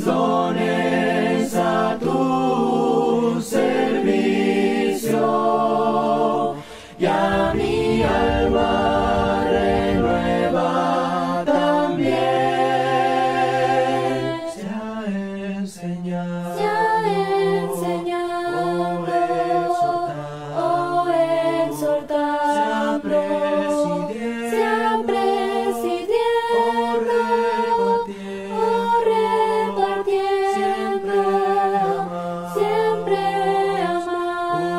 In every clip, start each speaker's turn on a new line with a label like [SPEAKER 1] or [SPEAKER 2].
[SPEAKER 1] dones a tu servicio, y a mi alma renueva también. Se ha enseñado, oh exhortar, se ha presidiendo, oh repartiendo, siempre amar,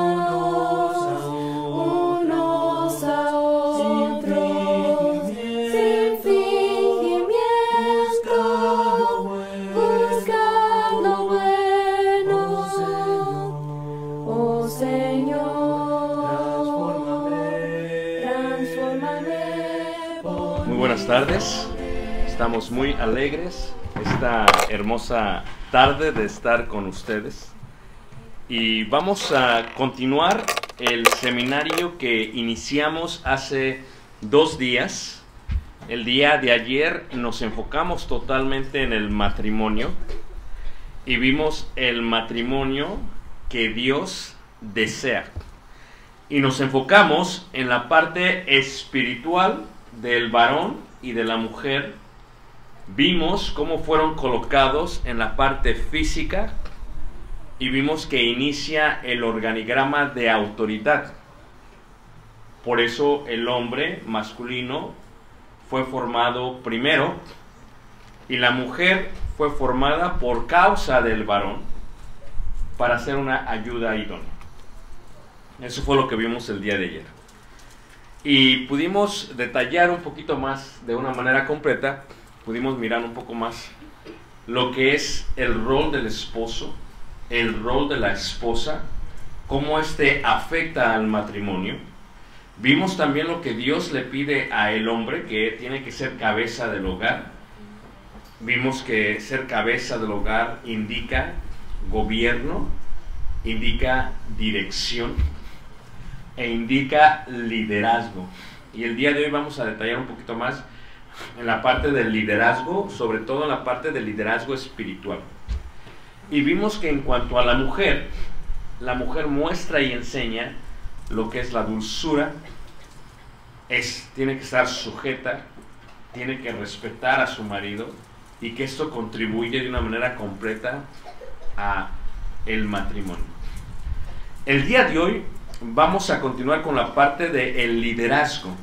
[SPEAKER 1] unos a otros, sin fingimiento, buscar lo bueno, oh Señor, transfórmame.
[SPEAKER 2] Muy buenas tardes, estamos muy alegres esta hermosa tarde de estar con ustedes y vamos a continuar el seminario que iniciamos hace 2 días. El día de ayer nos enfocamos totalmente en el matrimonio y vimos el matrimonio que Dios desea y nos enfocamos en la parte espiritual del varón y de la mujer. Vimos cómo fueron colocados en la parte física y vimos que inicia el organigrama de autoridad. Por eso el hombre masculino fue formado primero y la mujer fue formada por causa del varón para ser una ayuda idónea. Eso fue lo que vimos el día de ayer. Y pudimos detallar un poquito más, de una manera completa, pudimos mirar un poco más lo que es el rol del esposo, el rol de la esposa, cómo este afecta al matrimonio. Vimos también lo que Dios le pide a el hombre, que tiene que ser cabeza del hogar. Vimos que ser cabeza del hogar indica gobierno, indica dirección e indica liderazgo. Y el día de hoy vamos a detallar un poquito más en la parte del liderazgo, sobre todo en la parte del liderazgo espiritual. Y vimos que en cuanto a la mujer muestra y enseña lo que es la dulzura, tiene que estar sujeta, tiene que respetar a su marido, y que esto contribuye de una manera completa a el matrimonio. El día de hoy vamos a continuar con la parte del liderazgo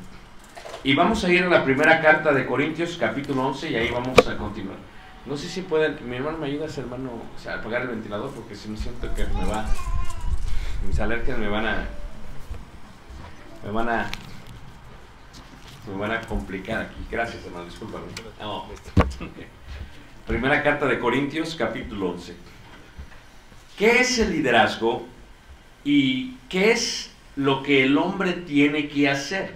[SPEAKER 2] y vamos a ir a la primera carta de Corintios capítulo 11 y ahí vamos a continuar. No sé si pueden, mi hermano me ayuda, hermano, a apagar el ventilador porque si no siento que mis alergias me van a complicar aquí. Gracias, hermano, discúlpame. No. Primera carta de Corintios capítulo 11. ¿Qué es el liderazgo y qué es lo que el hombre tiene que hacer?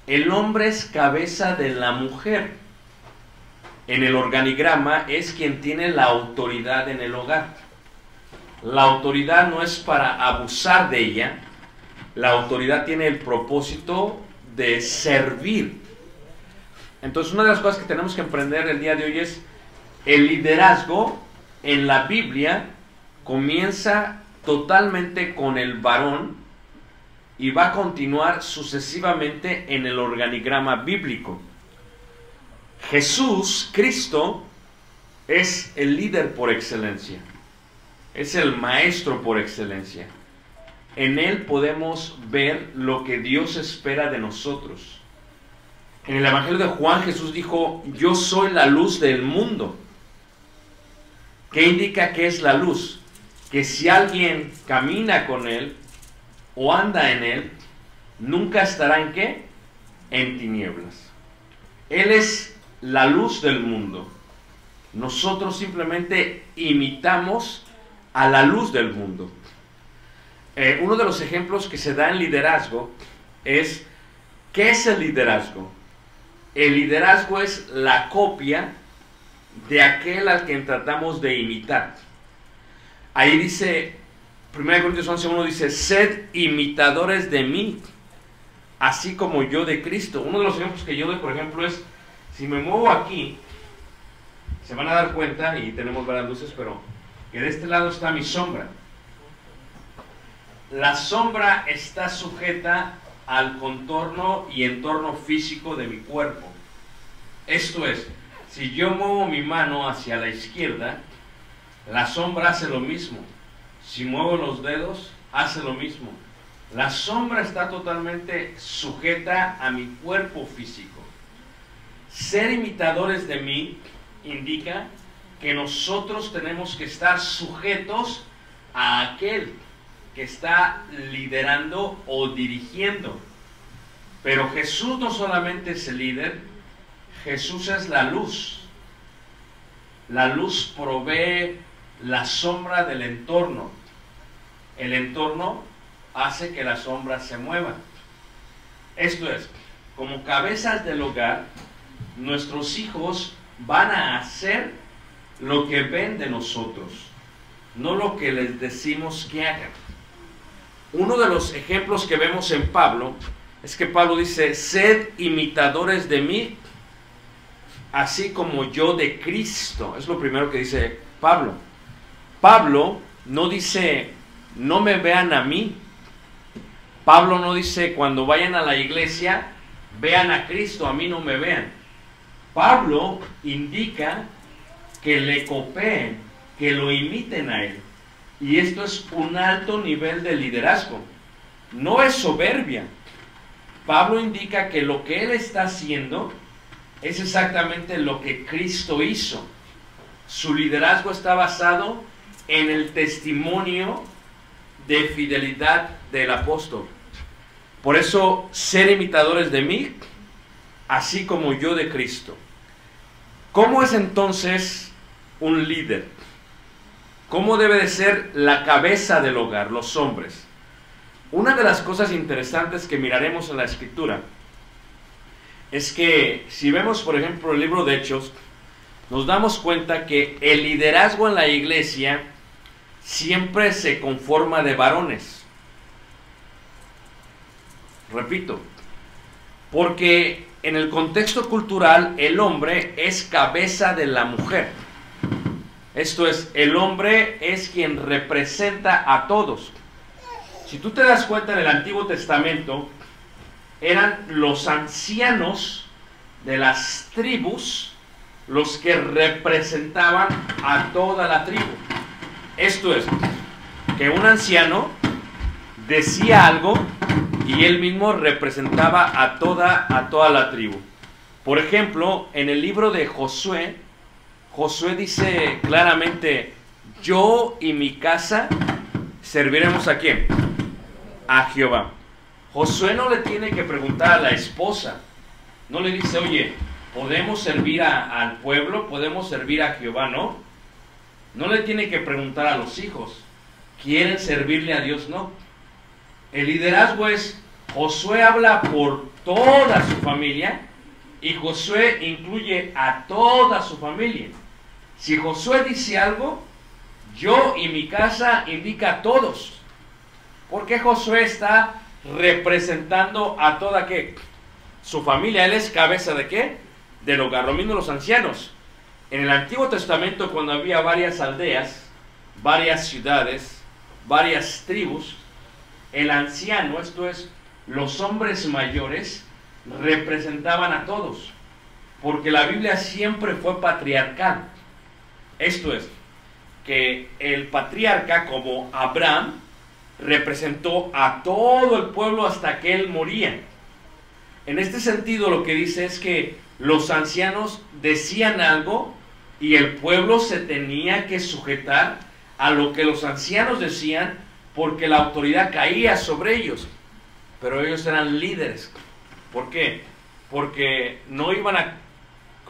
[SPEAKER 2] El hombre es cabeza de la mujer. En el organigrama es quien tiene la autoridad en el hogar. La autoridad no es para abusar de ella. La autoridad tiene el propósito de servir. Entonces, una de las cosas que tenemos que aprender el día de hoy es el liderazgo en la Biblia comienza totalmente con el varón y va a continuar sucesivamente en el organigrama bíblico. Jesús, Cristo, es el líder por excelencia, es el maestro por excelencia. En él podemos ver lo que Dios espera de nosotros. En el Evangelio de Juan, Jesús dijo: yo soy la luz del mundo. ¿Qué indica que es la luz? Que si alguien camina con él o anda en él, nunca estará ¿en qué? En tinieblas. Él es la luz del mundo. Nosotros simplemente imitamos a la luz del mundo. Uno de los ejemplos que se da en liderazgo es, ¿qué es el liderazgo? El liderazgo es la copia de aquel al que tratamos de imitar. Ahí dice, 1 Corintios 11:1 dice: sed imitadores de mí, así como yo de Cristo. Uno de los ejemplos que yo doy, por ejemplo, es, si me muevo aquí, se van a dar cuenta, y tenemos varias luces, pero que de este lado está mi sombra. La sombra está sujeta al contorno y entorno físico de mi cuerpo. Esto es, si yo muevo mi mano hacia la izquierda, la sombra hace lo mismo. Si muevo los dedos, hace lo mismo. La sombra está totalmente sujeta a mi cuerpo físico. Ser imitadores de mí indica que nosotros tenemos que estar sujetos a aquel que está liderando o dirigiendo. Pero Jesús no solamente es el líder, Jesús es la luz. La luz provee la sombra del entorno. El entorno hace que la sombra se mueva. Esto es, como cabezas del hogar, nuestros hijos van a hacer lo que ven de nosotros, no lo que les decimos que hagan. Uno de los ejemplos que vemos en Pablo es que Pablo dice: sed imitadores de mí, así como yo de Cristo. Es lo primero que dice Pablo. Pablo no dice: no me vean a mí. Pablo no dice: cuando vayan a la iglesia, vean a Cristo, a mí no me vean. Pablo indica que le copien, que lo imiten a él. Y esto es un alto nivel de liderazgo. No es soberbia. Pablo indica que lo que él está haciendo es exactamente lo que Cristo hizo. Su liderazgo está basado en el testimonio de fidelidad del apóstol. Por eso, ser imitadores de mí, así como yo de Cristo. ¿Cómo es entonces un líder? ¿Cómo debe de ser la cabeza del hogar, los hombres? Una de las cosas interesantes que miraremos en la Escritura es que si vemos, por ejemplo, el libro de Hechos, nos damos cuenta que el liderazgo en la iglesia siempre se conforma de varones. Repito, porque en el contexto cultural el hombre es cabeza de la mujer. Esto es, el hombre es quien representa a todos. Si tú te das cuenta, en el Antiguo Testamento eran los ancianos de las tribus los que representaban a toda la tribu. Esto es, que un anciano decía algo y él mismo representaba a toda la tribu. Por ejemplo, en el libro de Josué, Josué dice claramente: yo y mi casa serviremos ¿a quién? A Jehová. Josué no le tiene que preguntar a la esposa, no le dice: oye, ¿podemos servir al pueblo? ¿Podemos servir a Jehová? No. No le tiene que preguntar a los hijos, ¿quieren servirle a Dios? No. El liderazgo es: Josué habla por toda su familia y Josué incluye a toda su familia. Si Josué dice algo, yo y mi casa indica a todos. Porque Josué está representando a toda ¿qué? Su familia. Él es cabeza ¿de qué? Del hogar. Lo mismo los ancianos. En el Antiguo Testamento, cuando había varias aldeas, varias ciudades, varias tribus, el anciano, esto es, los hombres mayores, representaban a todos. Porque la Biblia siempre fue patriarcal. Esto es, que el patriarca, como Abraham, representó a todo el pueblo hasta que él moría. En este sentido, lo que dice es que los ancianos decían algo y el pueblo se tenía que sujetar a lo que los ancianos decían, porque la autoridad caía sobre ellos. Pero ellos eran líderes. ¿Por qué? Porque no iban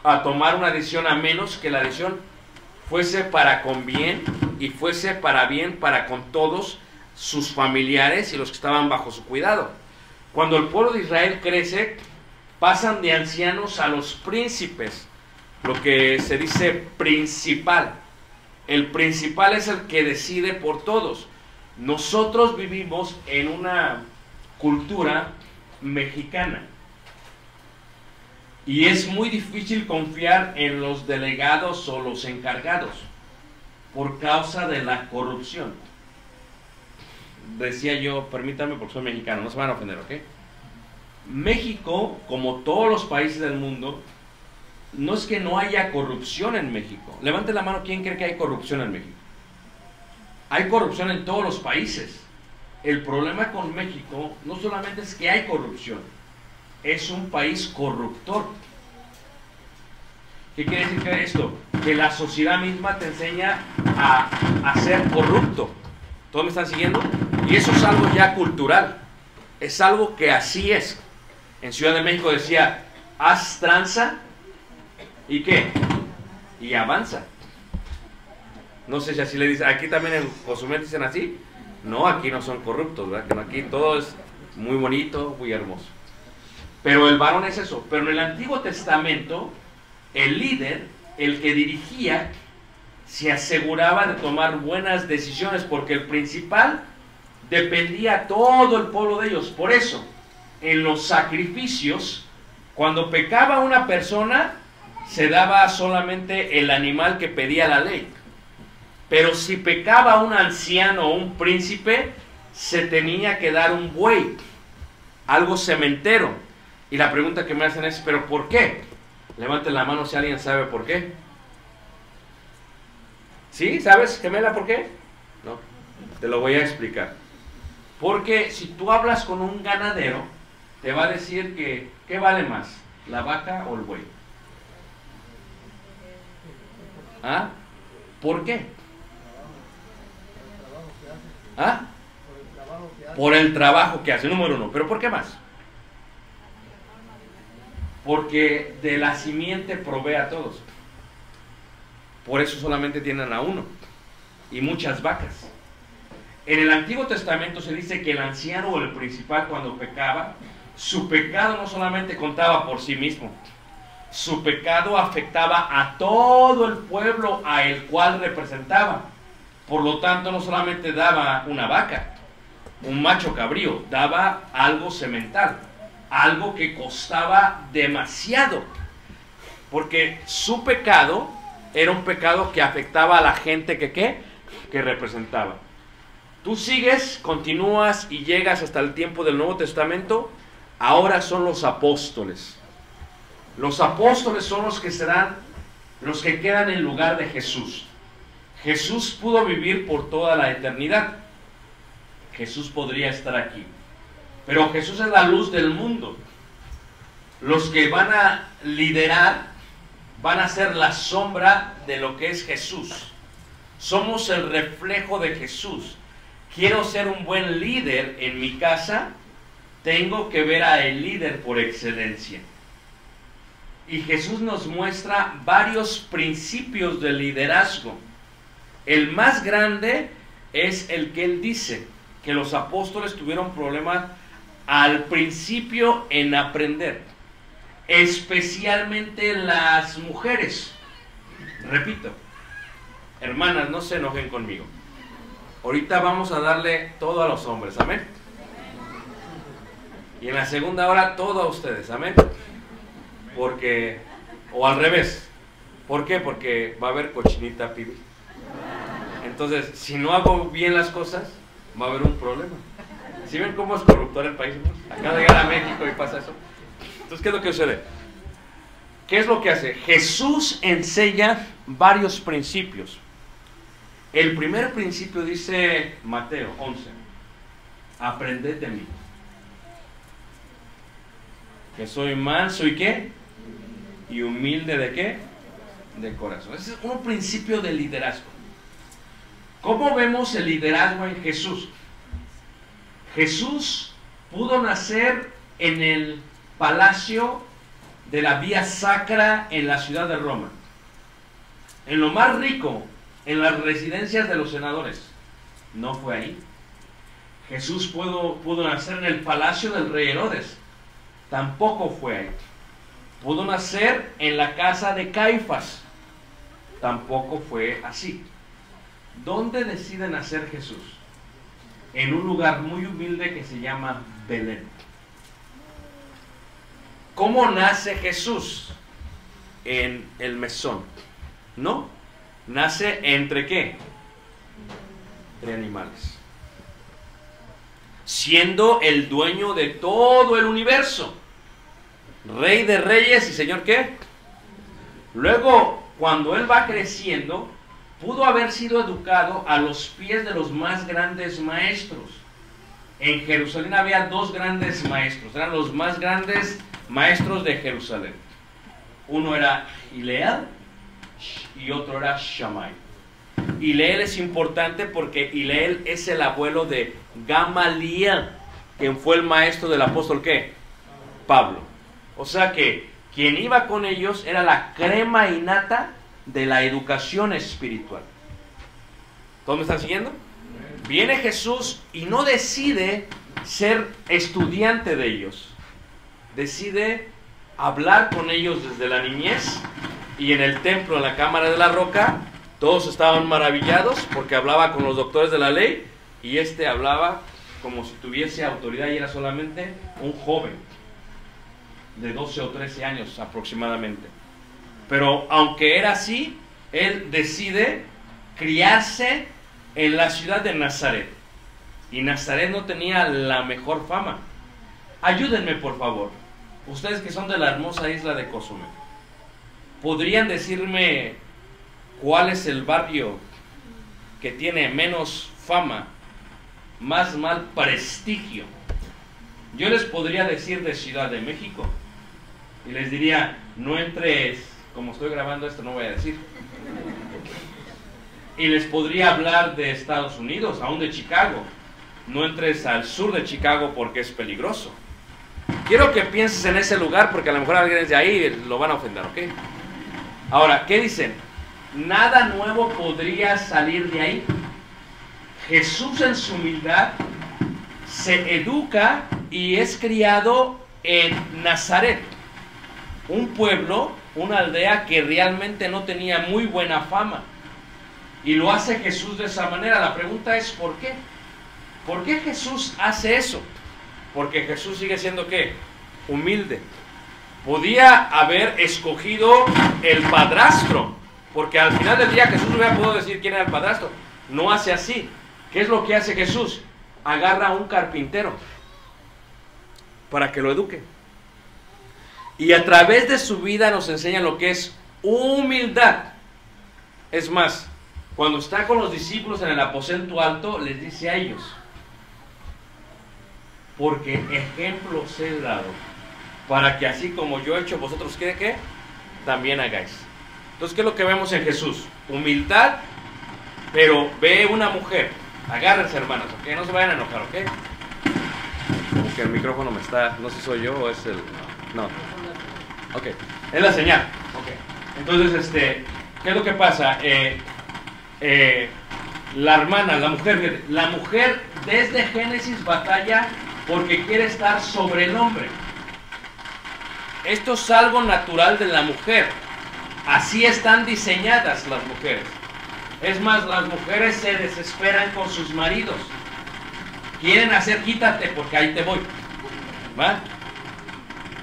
[SPEAKER 2] a tomar una decisión a menos que la decisión fuese para con bien y fuese para bien para con todos sus familiares y los que estaban bajo su cuidado. Cuando el pueblo de Israel crece, pasan de ancianos a los príncipes, lo que se dice principal. El principal es el que decide por todos. Nosotros vivimos en una cultura mexicana Y es muy difícil confiar en los delegados o los encargados por causa de la corrupción. Decía yo, permítanme porque soy mexicano, no se van a ofender, ¿ok? México, como todos los países del mundo, no es que no haya corrupción en México. Levante la mano, ¿quién cree que hay corrupción en México? Hay corrupción en todos los países. El problema con México no solamente es que hay corrupción, es un país corruptor. ¿Qué quiere decir que esto? Que la sociedad misma te enseña a ser corrupto. ¿Todos me están siguiendo? Y eso es algo ya cultural. Es algo que así es. En Ciudad de México decía, haz tranza y ¿qué? Y avanza. No sé si así le dicen. Aquí también en Cozumel dicen así. No, aquí no son corruptos, ¿verdad? Que no, aquí todo es muy bonito, muy hermoso. Pero el varón es eso. Pero en el Antiguo Testamento, el líder, el que dirigía, se aseguraba de tomar buenas decisiones, porque el principal dependía todo el pueblo de ellos. Por eso, en los sacrificios, cuando pecaba una persona, se daba solamente el animal que pedía la ley. Pero si pecaba un anciano o un príncipe, se tenía que dar un buey, algo cementero. Y la pregunta que me hacen es, ¿pero por qué? Levanten la mano si alguien sabe por qué. ¿Sí? ¿Sabes, gemela, por qué? No, te lo voy a explicar. Porque si tú hablas con un ganadero, te va a decir que, ¿qué vale más? ¿La vaca o el buey? ¿Ah? ¿Por qué? ¿Ah? Por el trabajo que hace, número uno. ¿Pero por qué más? Porque de la simiente provee a todos. Por eso solamente tienen a uno. Y muchas vacas. En el Antiguo Testamento se dice que el anciano o el principal, cuando pecaba, su pecado no solamente contaba por sí mismo. Su pecado afectaba a todo el pueblo a el cual representaba. Por lo tanto, no solamente daba una vaca, un macho cabrío, daba algo semental, algo que costaba demasiado, porque su pecado era un pecado que afectaba a la gente que representaba. Tú sigues, continúas y llegas hasta el tiempo del Nuevo Testamento. Ahora son los apóstoles. Los apóstoles son los que serán los que quedan en lugar de Jesús. Jesús pudo vivir por toda la eternidad. Jesús podría estar aquí. Pero Jesús es la luz del mundo. Los que van a liderar van a ser la sombra de lo que es Jesús. Somos el reflejo de Jesús. Quiero ser un buen líder en mi casa, tengo que ver a el líder por excelencia. Y Jesús nos muestra varios principios de liderazgo. El más grande es el que él dice, que los apóstoles tuvieron problemas al principio en aprender, especialmente las mujeres. Repito, hermanas, no se enojen conmigo. Ahorita vamos a darle todo a los hombres, amén. Y en la segunda hora todo a ustedes, amén. Porque, o al revés. ¿Por qué? Porque va a haber cochinita pibil. Entonces, si no hago bien las cosas, va a haber un problema. ¿Sí ven cómo es corruptor el país? Acá de llegar a México y pasa eso. Entonces, ¿qué es lo que sucede? ¿Qué es lo que hace? Jesús enseña varios principios. El primer principio dice Mateo 11. Aprended de mí, que soy manso y ¿qué? Y humilde ¿de qué? De corazón. Ese es un principio de liderazgo. ¿Cómo vemos el liderazgo en Jesús? Jesús pudo nacer en el palacio de la Vía Sacra en la ciudad de Roma, en lo más rico, en las residencias de los senadores. No fue ahí. Jesús pudo nacer en el palacio del rey Herodes. Tampoco fue ahí. Pudo nacer en la casa de Caifás. Tampoco fue así. ¿Dónde decide nacer Jesús? En un lugar muy humilde que se llama Belén. ¿Cómo nace Jesús? En el mesón. ¿No? Nace entre ¿qué? Entre animales. Siendo el dueño de todo el universo. Rey de reyes y señor ¿qué? Luego, cuando él va creciendo, pudo haber sido educado a los pies de los más grandes maestros. En Jerusalén había dos grandes maestros, eran los más grandes maestros de Jerusalén. Uno era Hillel y otro era Shammai. Hillel es importante porque Hillel es el abuelo de Gamaliel, quien fue el maestro del apóstol ¿qué? Pablo. O sea que quien iba con ellos era la crema innata de la educación espiritual. ¿Todos me están siguiendo? Viene Jesús y no decide ser estudiante de ellos. Decide hablar con ellos desde la niñez, y en el templo, en la cámara de la roca, todos estaban maravillados porque hablaba con los doctores de la ley, y este hablaba como si tuviese autoridad y era solamente un joven de 12 o 13 años aproximadamente. Pero aunque era así, él decide criarse en la ciudad de Nazaret. Y Nazaret no tenía la mejor fama. Ayúdenme, por favor. Ustedes que son de la hermosa isla de Cozumel, ¿podrían decirme cuál es el barrio que tiene menos fama, más mal prestigio? Yo les podría decir de Ciudad de México. Y les diría, no entres, como estoy grabando esto no voy a decir. Y les podría hablar de Estados Unidos, aún de Chicago. No entres al sur de Chicago porque es peligroso. Quiero que pienses en ese lugar porque a lo mejor alguien de ahí lo van a ofender, ¿ok? Ahora, ¿qué dicen? Nada nuevo podría salir de ahí. Jesús en su humildad se educa y es criado en Nazaret, un pueblo, una aldea que realmente no tenía muy buena fama. Y lo hace Jesús de esa manera. La pregunta es ¿por qué? ¿Por qué Jesús hace eso? Porque Jesús sigue siendo ¿qué? Humilde. Podía haber escogido el padrastro, porque al final del día Jesús no hubiera podido decir quién era el padrastro. No hace así. ¿Qué es lo que hace Jesús? Agarra a un carpintero para que lo eduque. Y a través de su vida nos enseña lo que es humildad. Es más, cuando está con los discípulos en el aposento alto, les dice a ellos: porque ejemplo os he dado, para que así como yo he hecho, vosotros ¿qué? También hagáis. Entonces, ¿qué es lo que vemos en Jesús? Humildad, pero ve una mujer. Agárrense, hermanos, ¿ok? No se vayan a enojar, ¿ok? Como que el micrófono me está... No sé si soy yo o es el... No. Ok. Es la señal. Ok. Entonces, ¿qué es lo que pasa? La hermana, la mujer desde Génesis batalla porque quiere estar sobre el hombre. Esto es algo natural de la mujer. Así están diseñadas las mujeres. Es más, las mujeres se desesperan con sus maridos. Quieren hacer quítate porque ahí te voy. ¿Va?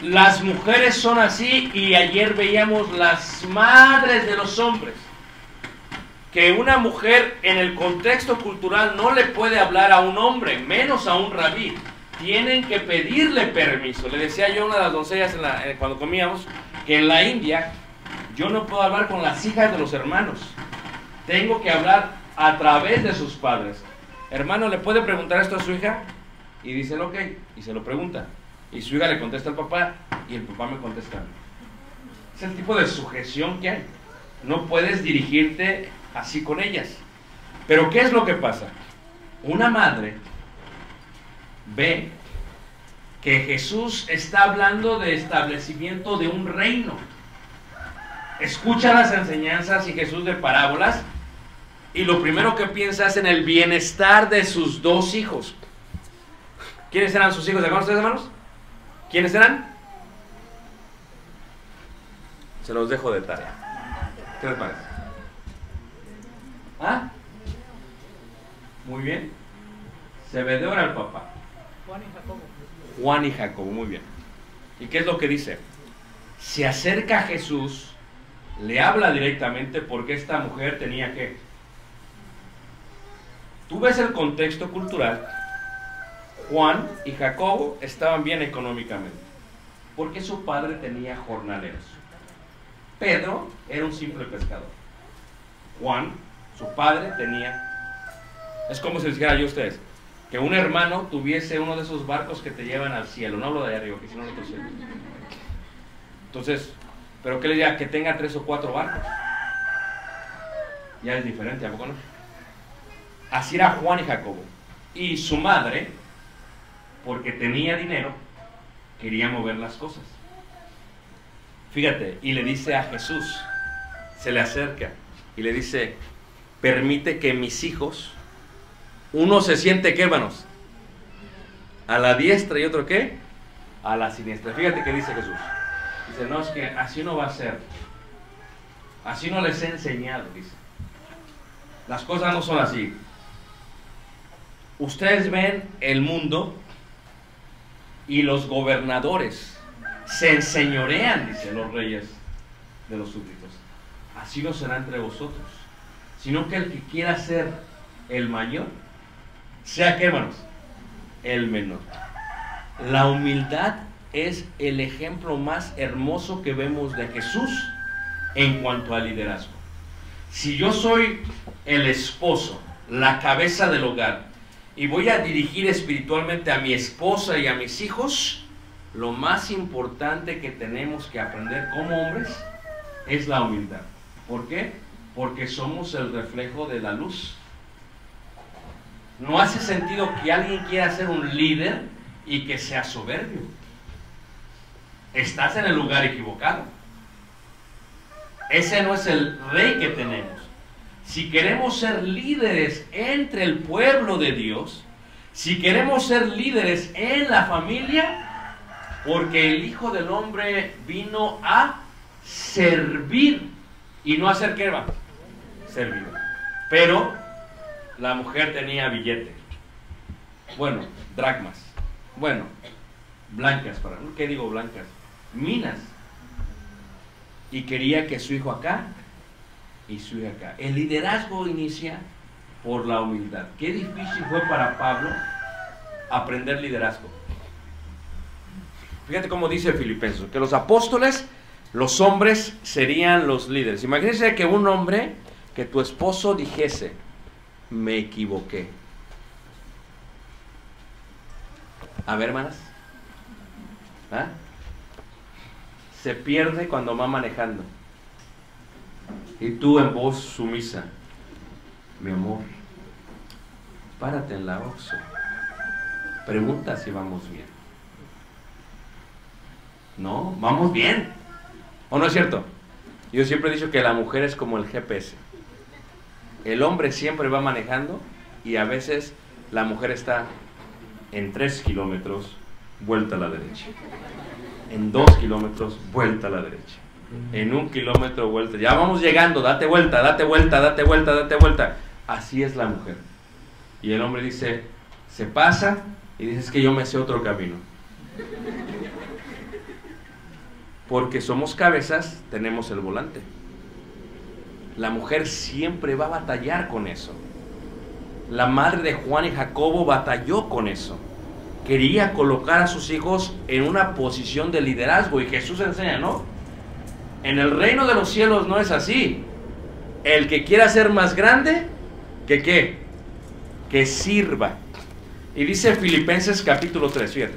[SPEAKER 2] Las mujeres son así, y ayer veíamos las madres de los hombres. Que una mujer en el contexto cultural no le puede hablar a un hombre, menos a un rabí. Tienen que pedirle permiso. Le decía yo a una de las doncellas cuando comíamos que en la India yo no puedo hablar con las hijas de los hermanos. Tengo que hablar a través de sus padres. Hermano, ¿le puede preguntar esto a su hija? Y dice el ok, y se lo pregunta. Y su hija le contesta al papá, y el papá me contesta a mí. Es el tipo de sujeción que hay. No puedes dirigirte así con ellas. Pero ¿qué es lo que pasa? Una madre ve que Jesús está hablando de establecimiento de un reino. Escucha las enseñanzas y Jesús de parábolas, y lo primero que piensa es en el bienestar de sus dos hijos. ¿Quiénes eran sus hijos? ¿Se acuerdan ustedes, hermanos? ¿Quiénes eran? Se los dejo de tarea. ¿Qué les parece? ¿Ah? Muy bien. Zebedeo era el papá. Juan y Jacobo, muy bien. ¿Y qué es lo que dice? Se acerca a Jesús, le habla directamente porque esta mujer tenía que... Tú ves el contexto cultural. Juan y Jacobo estaban bien económicamente, porque su padre tenía jornaleros. Pedro era un simple pescador. Juan, su padre, tenía... Es como si les dijera yo a ustedes, que un hermano tuviese uno de esos barcos que te llevan al cielo. No hablo de arriba, que si no al otro cielo. Entonces, ¿pero qué le diría? Que tenga 3 o 4 barcos. Ya es diferente, ¿a poco no? Así era Juan y Jacobo. Y su madre, porque tenía dinero, quería mover las cosas. Fíjate, y le dice a Jesús, se le acerca y le dice, permite que mis hijos, uno se siente, ¿qué, hermanos? A la diestra y otro, ¿qué? A la siniestra. Fíjate que dice Jesús. Dice, no, es que así no va a ser. Así no les he enseñado, dice. Las cosas no son así. Ustedes ven el mundo y los gobernadores se enseñorean, dice, los reyes de los súbditos. Así no será entre vosotros, sino que el que quiera ser el mayor, sea, ¿qué, hermanos? El menor. La humildad es el ejemplo más hermoso que vemos de Jesús en cuanto al liderazgo. Si yo soy el esposo, la cabeza del hogar, y voy a dirigir espiritualmente a mi esposa y a mis hijos, lo más importante que tenemos que aprender como hombres es la humildad. ¿Por qué? Porque somos el reflejo de la luz. No hace sentido que alguien quiera ser un líder y que sea soberbio. Estás en el lugar equivocado. Ese no es el rey que tenemos. Si queremos ser líderes entre el pueblo de Dios, si queremos ser líderes en la familia, porque el Hijo del Hombre vino a servir y no a hacer, ¿qué va? Servir. Pero la mujer tenía billete. Bueno, dracmas. Bueno, blancas, ¿qué digo blancas? Minas. Y quería que su hijo acá y su hija acá. El liderazgo inicia por la humildad. Qué difícil fue para Pablo aprender liderazgo. Fíjate cómo dice Filipenses, que los apóstoles, los hombres serían los líderes. Imagínense que un hombre, que tu esposo dijese, me equivoqué. A ver, hermanas. ¿Ah? Se pierde cuando va manejando. Y tú en voz sumisa, mi amor, párate en la Oxxo. Pregunta si vamos bien. No, vamos bien. ¿O no es cierto? Yo siempre he dicho que la mujer es como el GPS. El hombre siempre va manejando y a veces la mujer está en 3 kilómetros, vuelta a la derecha. En 2 kilómetros, vuelta a la derecha. En 1 kilómetro, vuelta. Ya vamos llegando, date vuelta, date vuelta, date vuelta, date vuelta. Así es la mujer. Y el hombre dice, se pasa y dice, es que yo me sé otro camino. Porque somos cabezas, tenemos el volante. La mujer siempre va a batallar con eso. La madre de Juan y Jacobo batalló con eso. Quería colocar a sus hijos en una posición de liderazgo. Y Jesús enseña, ¿no? En el reino de los cielos no es así. El que quiera ser más grande, ¿que qué? Que sirva. Y dice Filipenses capítulo 3, fíjate.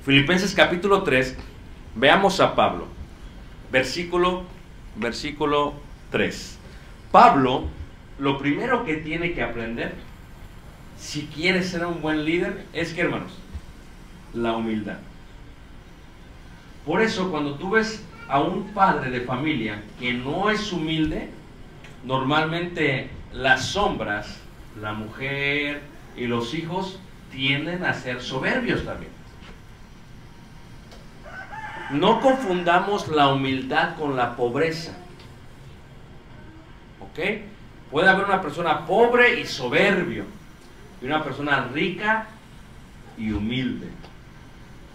[SPEAKER 2] Filipenses capítulo 3, veamos a Pablo. Versículo 3. Pablo, lo primero que tiene que aprender, si quiere ser un buen líder, es que, hermanos, la humildad. Por eso, cuando tú ves a un padre de familia que no es humilde, normalmente las sombras, la mujer y los hijos, tienden a ser soberbios también. No confundamos la humildad con la pobreza. ¿Ok? Puede haber una persona pobre y soberbio, y una persona rica y humilde.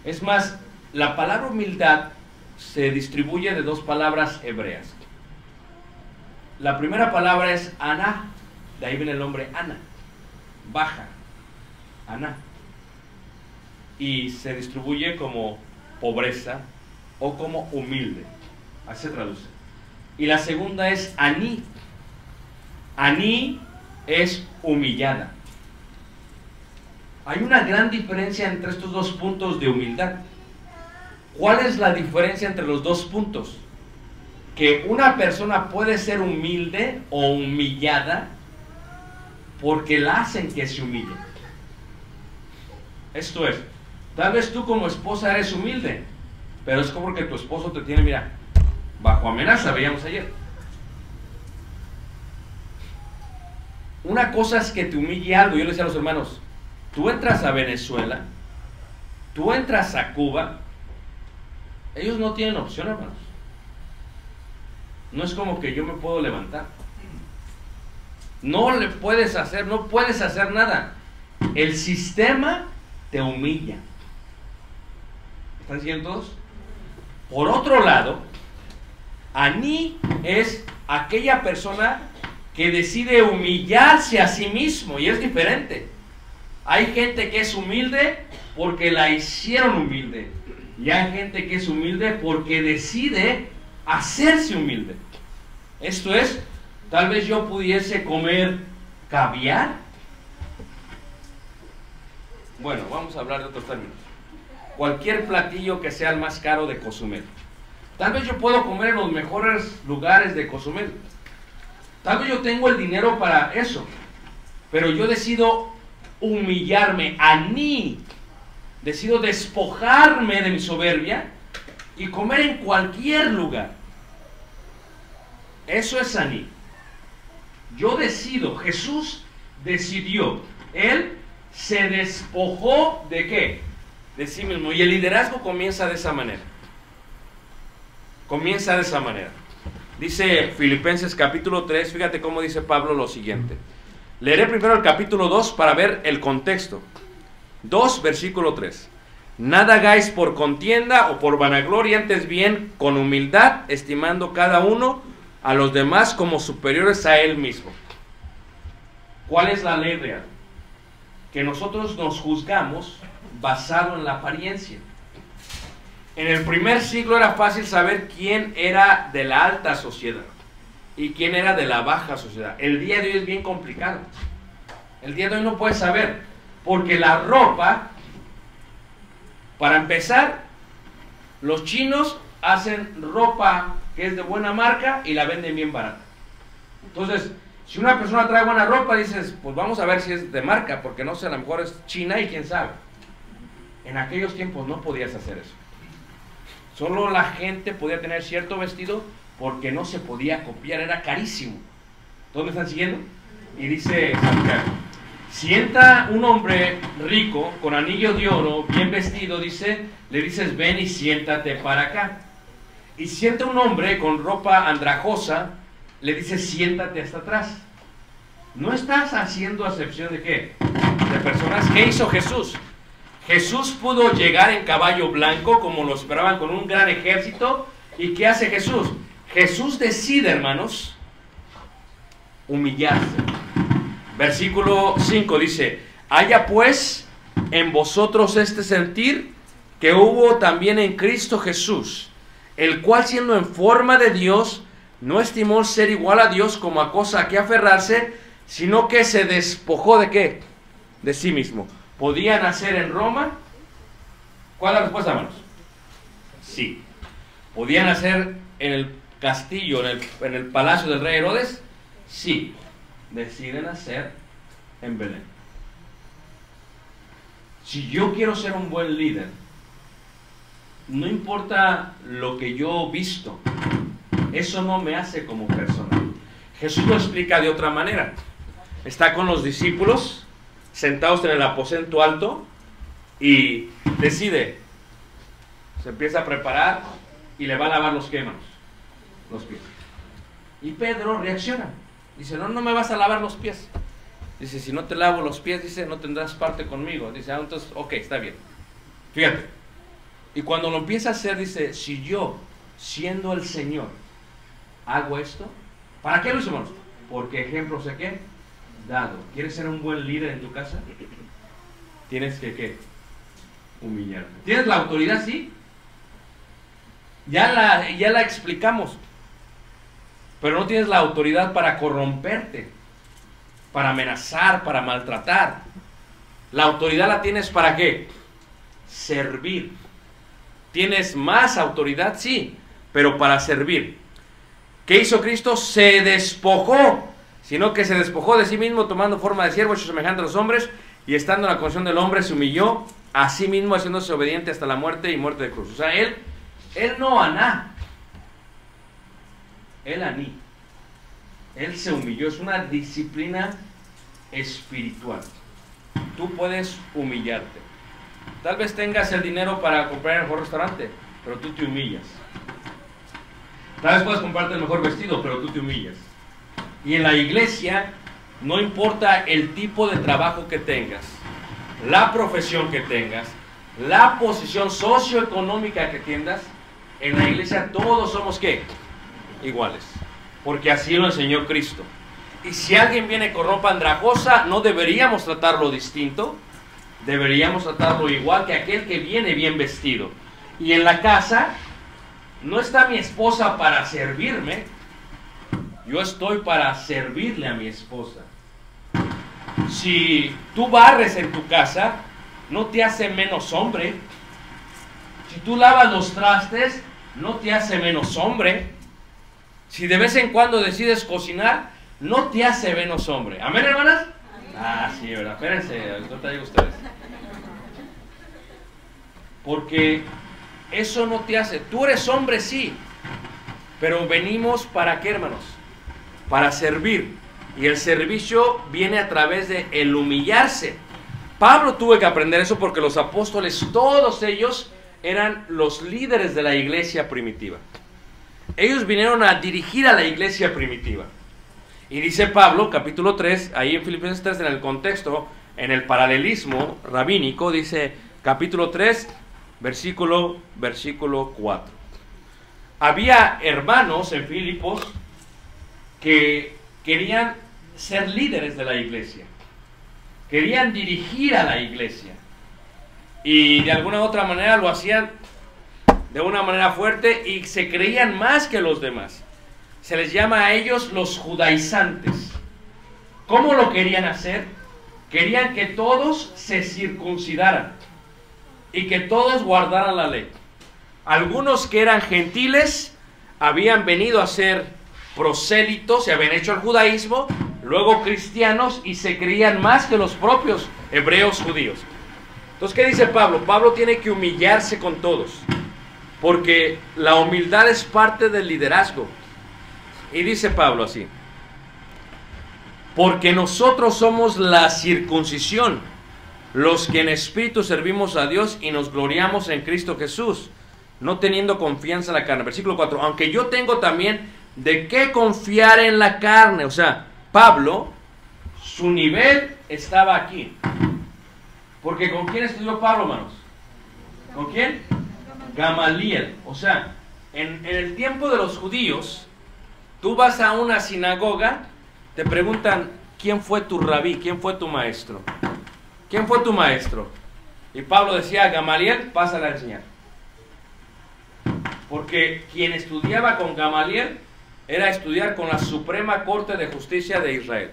[SPEAKER 2] Es más, La palabra humildad se distribuye de dos palabras hebreas. La primera palabra es Ana, de ahí viene el nombre Ana, baja, Ana. Y se distribuye como pobreza o como humilde, así se traduce. Y la segunda es Aní. Aní es humillada. Hay una gran diferencia entre estos dos puntos de humildad. ¿Cuál es la diferencia entre los dos puntos? Que una persona puede ser humilde o humillada porque la hacen que se humille. Esto es, tal vez tú como esposa eres humilde, pero es como que tu esposo te tiene, mira, bajo amenaza, veíamos ayer. Una cosa es que te humille algo. Yo le decía a los hermanos, tú entras a Venezuela, tú entras a Cuba, ellos no tienen opción, hermanos. No es como que yo me puedo levantar. No le puedes hacer, no puedes hacer nada. El sistema te humilla. ¿Están siguiendo todos? Por otro lado, Aní es aquella persona que decide humillarse a sí mismo, y es diferente. Hay gente que es humilde porque la hicieron humilde, y hay gente que es humilde porque decide hacerse humilde. Esto es, tal vez yo pudiese comer caviar. Bueno, vamos a hablar de otros términos. Cualquier platillo que sea el más caro de Cozumel. Tal vez yo puedo comer en los mejores lugares de Cozumel. Tal vez yo tengo el dinero para eso. Pero yo decido humillarme, Aní. Decido despojarme de mi soberbia y comer en cualquier lugar. Eso es Aní. Yo decido, Jesús decidió. Él se despojó ¿de qué? De sí mismo. Y el liderazgo comienza de esa manera. Comienza de esa manera. Dice Filipenses capítulo 3, fíjate cómo dice Pablo lo siguiente. Leeré primero el capítulo 2 para ver el contexto. 2, versículo 3. Nada hagáis por contienda o por vanagloria, antes bien con humildad, estimando cada uno a los demás como superiores a él mismo. ¿Cuál es la ley real? Que nosotros nos juzgamos basado en la apariencia. En el primer siglo era fácil saber quién era de la alta sociedad y quién era de la baja sociedad. El día de hoy es bien complicado. El día de hoy no puedes saber, porque la ropa, para empezar, los chinos hacen ropa que es de buena marca y la venden bien barata. Entonces, si una persona trae buena ropa, dices, pues vamos a ver si es de marca, porque no sé, a lo mejor es china y quién sabe. En aquellos tiempos no podías hacer eso. Solo la gente podía tener cierto vestido porque no se podía copiar, era carísimo. ¿Todos me están siguiendo? Y dice Santiago, si entra un hombre rico, con anillo de oro, bien vestido, dice, le dices, ven y siéntate para acá. Y si entra un hombre con ropa andrajosa, le dices, siéntate hasta atrás. No estás haciendo acepción de ¿qué? De personas. ¿Qué hizo Jesús? Jesús pudo llegar en caballo blanco, como lo esperaban, con un gran ejército. ¿Y qué hace Jesús? Jesús decide, hermanos, humillarse. Versículo 5 dice, haya pues en vosotros este sentir que hubo también en Cristo Jesús, el cual siendo en forma de Dios, no estimó ser igual a Dios como a cosa a que aferrarse, sino que se despojó ¿de qué? De sí mismo. ¿Podía nacer en Roma? ¿Cuál es la respuesta, hermanos? Sí. ¿Podía nacer en el castillo, en el palacio del rey Herodes? Sí. Decide nacer en Belén. Si yo quiero ser un buen líder, no importa lo que yo he visto, eso no me hace como persona. Jesús lo explica de otra manera. Está con los discípulos sentados en el aposento alto y decide, se empieza a preparar y le va a lavar los pies. Y Pedro reacciona, dice, no me vas a lavar los pies. Dice, si no te lavo los pies, dice, no tendrás parte conmigo. Dice, entonces, ok, está bien. Fíjate, Y cuando lo empieza a hacer, dice, si yo, siendo el Señor, hago esto, ¿para qué lo hizo, hermanos? Porque ejemplo sé qué, dado. ¿Quieres ser un buen líder en tu casa? Tienes que, ¿qué? Humillarte. ¿Tienes la autoridad? Sí. Ya la explicamos. Pero no tienes la autoridad para corromperte, para amenazar, para maltratar. La autoridad la tienes ¿para qué? Servir. ¿Tienes más autoridad? Sí, pero para servir. ¿Qué hizo Cristo? Se despojó, sino que se despojó de sí mismo, tomando forma de siervo, hecho semejante a los hombres, y estando en la condición del hombre, se humilló a sí mismo, haciéndose obediente hasta la muerte y muerte de cruz. O sea, él no aná, él aní. Él se humilló, es una disciplina espiritual. Tú puedes humillarte. Tal vez tengas el dinero para comprar el mejor restaurante, pero tú te humillas. Tal vez puedas comprarte el mejor vestido, pero tú te humillas. Y en la iglesia, no importa el tipo de trabajo que tengas, la profesión que tengas, la posición socioeconómica que tengas, en la iglesia todos somos ¿qué? Iguales. Porque así lo enseñó Cristo. Y si alguien viene con ropa andrajosa, no deberíamos tratarlo distinto, deberíamos tratarlo igual que aquel que viene bien vestido. Y en la casa, no está mi esposa para servirme, yo estoy para servirle a mi esposa. Si tú barres en tu casa, no te hace menos hombre. Si tú lavas los trastes, no te hace menos hombre. Si de vez en cuando decides cocinar, no te hace menos hombre. ¿Amén, hermanas? Ah, sí, ¿verdad? Espérense, ahorita digo ustedes. Porque eso no te hace. Tú eres hombre, sí. Pero venimos ¿para qué, hermanos? Para servir. Y el servicio viene a través de el humillarse. Pablo tuvo que aprender eso porque los apóstoles, todos ellos, eran los líderes de la iglesia primitiva. Ellos vinieron a dirigir a la iglesia primitiva. Y dice Pablo, capítulo 3, ahí en Filipenses 3, en el contexto, en el paralelismo rabínico, dice capítulo 3, versículo 4. Había hermanos en Filipos que querían ser líderes de la iglesia. Querían dirigir a la iglesia. Y de alguna u otra manera lo hacían de una manera fuerte y se creían más que los demás. Se les llama a ellos los judaizantes. ¿Cómo lo querían hacer? Querían que todos se circuncidaran y que todos guardaran la ley. Algunos que eran gentiles habían venido a ser prosélitos, se habían hecho el judaísmo, luego cristianos y se creían más que los propios hebreos judíos. Entonces, ¿qué dice Pablo? Pablo tiene que humillarse con todos, porque la humildad es parte del liderazgo. Y dice Pablo así: porque nosotros somos la circuncisión, los que en espíritu servimos a Dios y nos gloriamos en Cristo Jesús, no teniendo confianza en la carne. Versículo 4, aunque yo tengo también de qué confiar en la carne. O sea, Pablo, su nivel estaba aquí. Porque ¿con quién estudió Pablo, hermanos? ¿Con quién? Gamaliel. O sea, en el tiempo de los judíos, tú vas a una sinagoga, te preguntan, ¿quién fue tu rabí? ¿Quién fue tu maestro? ¿Quién fue tu maestro? Y Pablo decía, Gamaliel, pásale a enseñar. Porque quien estudiaba con Gamaliel era estudiar con la Suprema Corte de Justicia de Israel.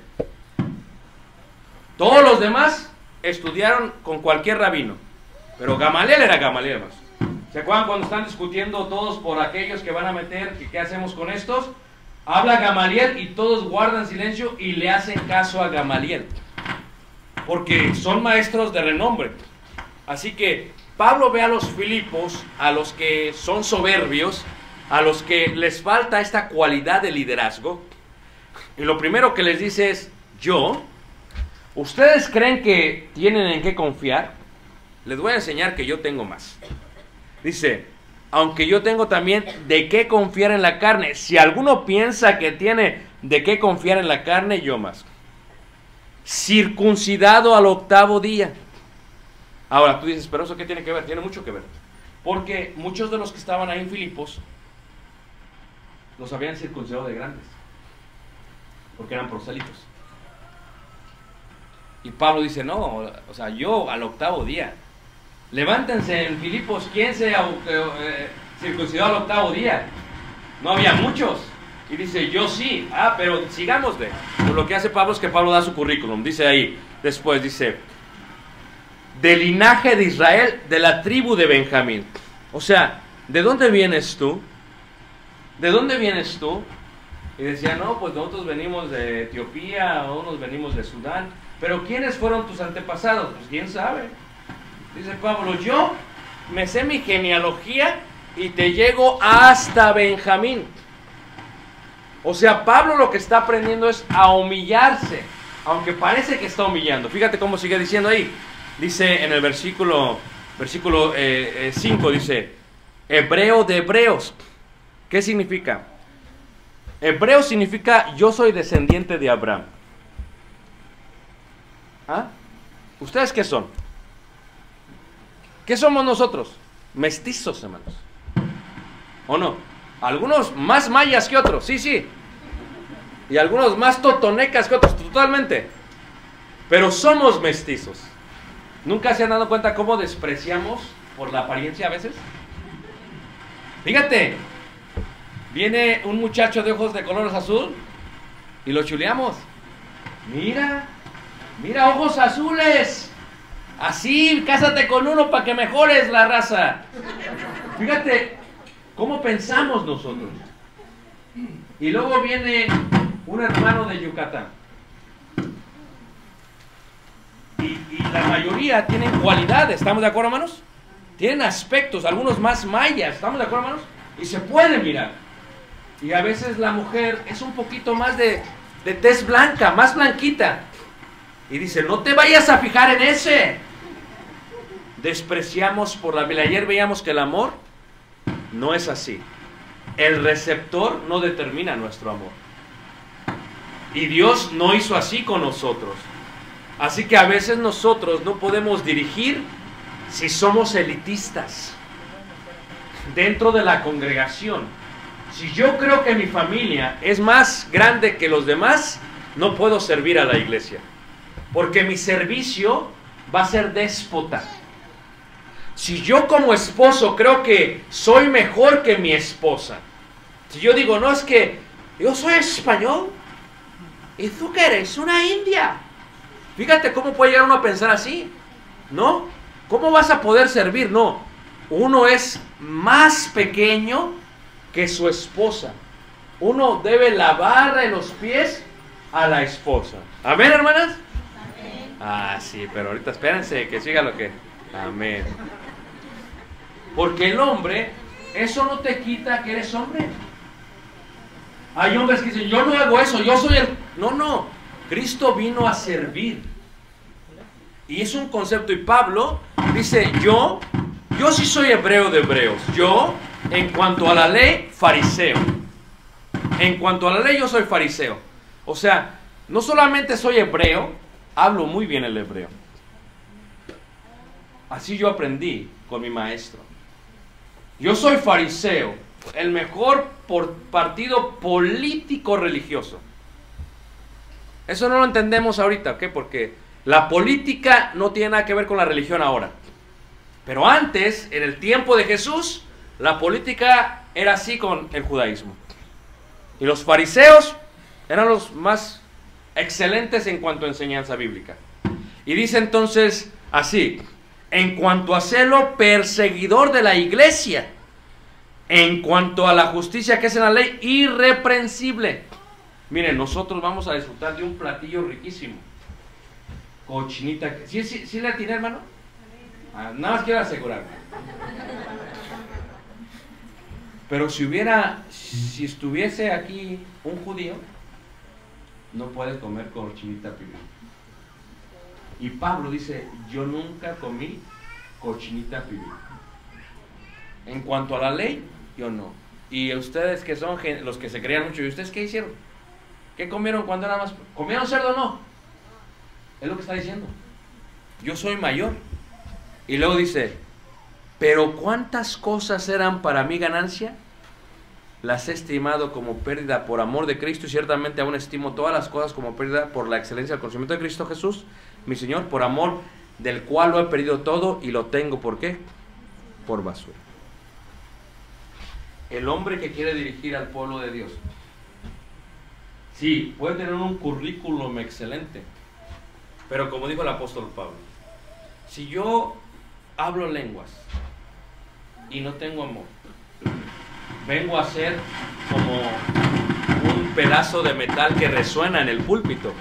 [SPEAKER 2] Todos los demás estudiaron con cualquier rabino, pero Gamaliel era Gamaliel, hermanos. ¿Se acuerdan cuando están discutiendo todos por aquellos que van a meter, que qué hacemos con estos? Habla Gamaliel y todos guardan silencio y le hacen caso a Gamaliel, porque son maestros de renombre. Así que Pablo ve a los Filipos, a los que son soberbios, a los que les falta esta cualidad de liderazgo, y lo primero que les dice es, ¿ustedes creen que tienen en qué confiar? Les voy a enseñar que yo tengo más. Dice, aunque yo tengo también de qué confiar en la carne. Si alguno piensa que tiene de qué confiar en la carne, yo más. Circuncidado al 8º día. Ahora tú dices, pero ¿eso qué tiene que ver? Tiene mucho que ver. Porque muchos de los que estaban ahí en Filipos los habían circuncidado de grandes, porque eran proselitos. Y Pablo dice, no, o sea, yo al 8º día. Levántense en Filipos, ¿quién se circuncidó al 8º día? No había muchos. Y dice, yo sí. Ah, pero sigámosle. Pues lo que hace Pablo es que Pablo da su currículum. Dice ahí, después dice, del linaje de Israel, de la tribu de Benjamín. O sea, ¿de dónde vienes tú? ¿De dónde vienes tú? Y decía, no, pues nosotros venimos de Etiopía, o nos venimos de Sudán. Pero ¿quiénes fueron tus antepasados? Pues quién sabe. Dice Pablo, yo me sé mi genealogía y te llego hasta Benjamín. O sea, Pablo lo que está aprendiendo es a humillarse, aunque parece que está humillando. Fíjate cómo sigue diciendo ahí. Dice en el versículo 5, dice, hebreo de hebreos. ¿Qué significa? Hebreo significa yo soy descendiente de Abraham. ¿Ah? ¿Ustedes qué son? ¿Qué somos nosotros? Mestizos, hermanos. ¿O no? Algunos más mayas que otros, sí, sí. Y algunos más totonecas que otros, totalmente. Pero somos mestizos. ¿Nunca se han dado cuenta cómo despreciamos por la apariencia a veces? Fíjate, viene un muchacho de ojos de color azul y lo chuleamos. Mira, mira, ojos azules. Así, cásate con uno para que mejores la raza. Fíjate cómo pensamos nosotros. Y luego viene un hermano de Yucatán. Y la mayoría tienen cualidades, ¿estamos de acuerdo, hermanos? Tienen aspectos, algunos más mayas, ¿estamos de acuerdo, hermanos? Y se puede mirar. Y a veces la mujer es un poquito más de tez blanca, más blanquita. Y dice, no te vayas a fijar en ese. Despreciamos por la Biblia. Ayer veíamos que el amor no es así. El receptor no determina nuestro amor. Y Dios no hizo así con nosotros. Así que a veces nosotros no podemos dirigir si somos elitistas dentro de la congregación. Si yo creo que mi familia es más grande que los demás, no puedo servir a la iglesia. Porque mi servicio va a ser déspota. Si yo como esposo creo que soy mejor que mi esposa, si yo digo, no, es que yo soy español y tú que eres una india. Fíjate cómo puede llegar uno a pensar así, ¿no? ¿Cómo vas a poder servir? No, uno es más pequeño que su esposa. Uno debe lavarle los pies a la esposa. ¿Amén, hermanas? Amén. Ah, sí, pero ahorita espérense que siga lo que... Amén. Porque el hombre, eso no te quita que eres hombre. Hay hombres que dicen, yo no hago eso, yo soy el... No, no, Cristo vino a servir. Y es un concepto. Y Pablo dice, yo sí soy hebreo de hebreos. Yo, en cuanto a la ley, fariseo. En cuanto a la ley, yo soy fariseo. O sea, no solamente soy hebreo, hablo muy bien el hebreo. Así yo aprendí con mi maestro. Yo soy fariseo, el mejor partido político religioso. Eso no lo entendemos ahorita, ¿ok? Porque la política no tiene nada que ver con la religión ahora. Pero antes, en el tiempo de Jesús, la política era así con el judaísmo. Y los fariseos eran los más excelentes en cuanto a enseñanza bíblica. Y dice entonces así, en cuanto a celo, perseguidor de la iglesia. En cuanto a la justicia que es en la ley, irreprensible. Miren, nosotros vamos a disfrutar de un platillo riquísimo. Cochinita. ¿Sí la tiene, hermano? Ah, nada más quiero asegurarme. Pero si estuviese aquí un judío, no puedes comer cochinita pibil. Y Pablo dice, yo nunca comí cochinita pibil. En cuanto a la ley, yo no. Y ustedes que son los que se creían mucho, ¿y ustedes qué hicieron? ¿Qué comieron cuando era más? ¿Comieron cerdo o no? Es lo que está diciendo. Yo soy mayor. Y luego dice, Pero ¿cuántas cosas eran para mí ganancia? Las he estimado como pérdida por amor de Cristo, y ciertamente aún estimo todas las cosas como pérdida por la excelencia del conocimiento de Cristo Jesús, mi Señor, por amor del cual lo he perdido todo y lo tengo, ¿por qué? Por basura. El hombre que quiere dirigir al pueblo de Dios, sí, puede tener un currículum excelente, pero como dijo el apóstol Pablo, si yo hablo lenguas y no tengo amor, vengo a ser como un pedazo de metal que resuena en el púlpito.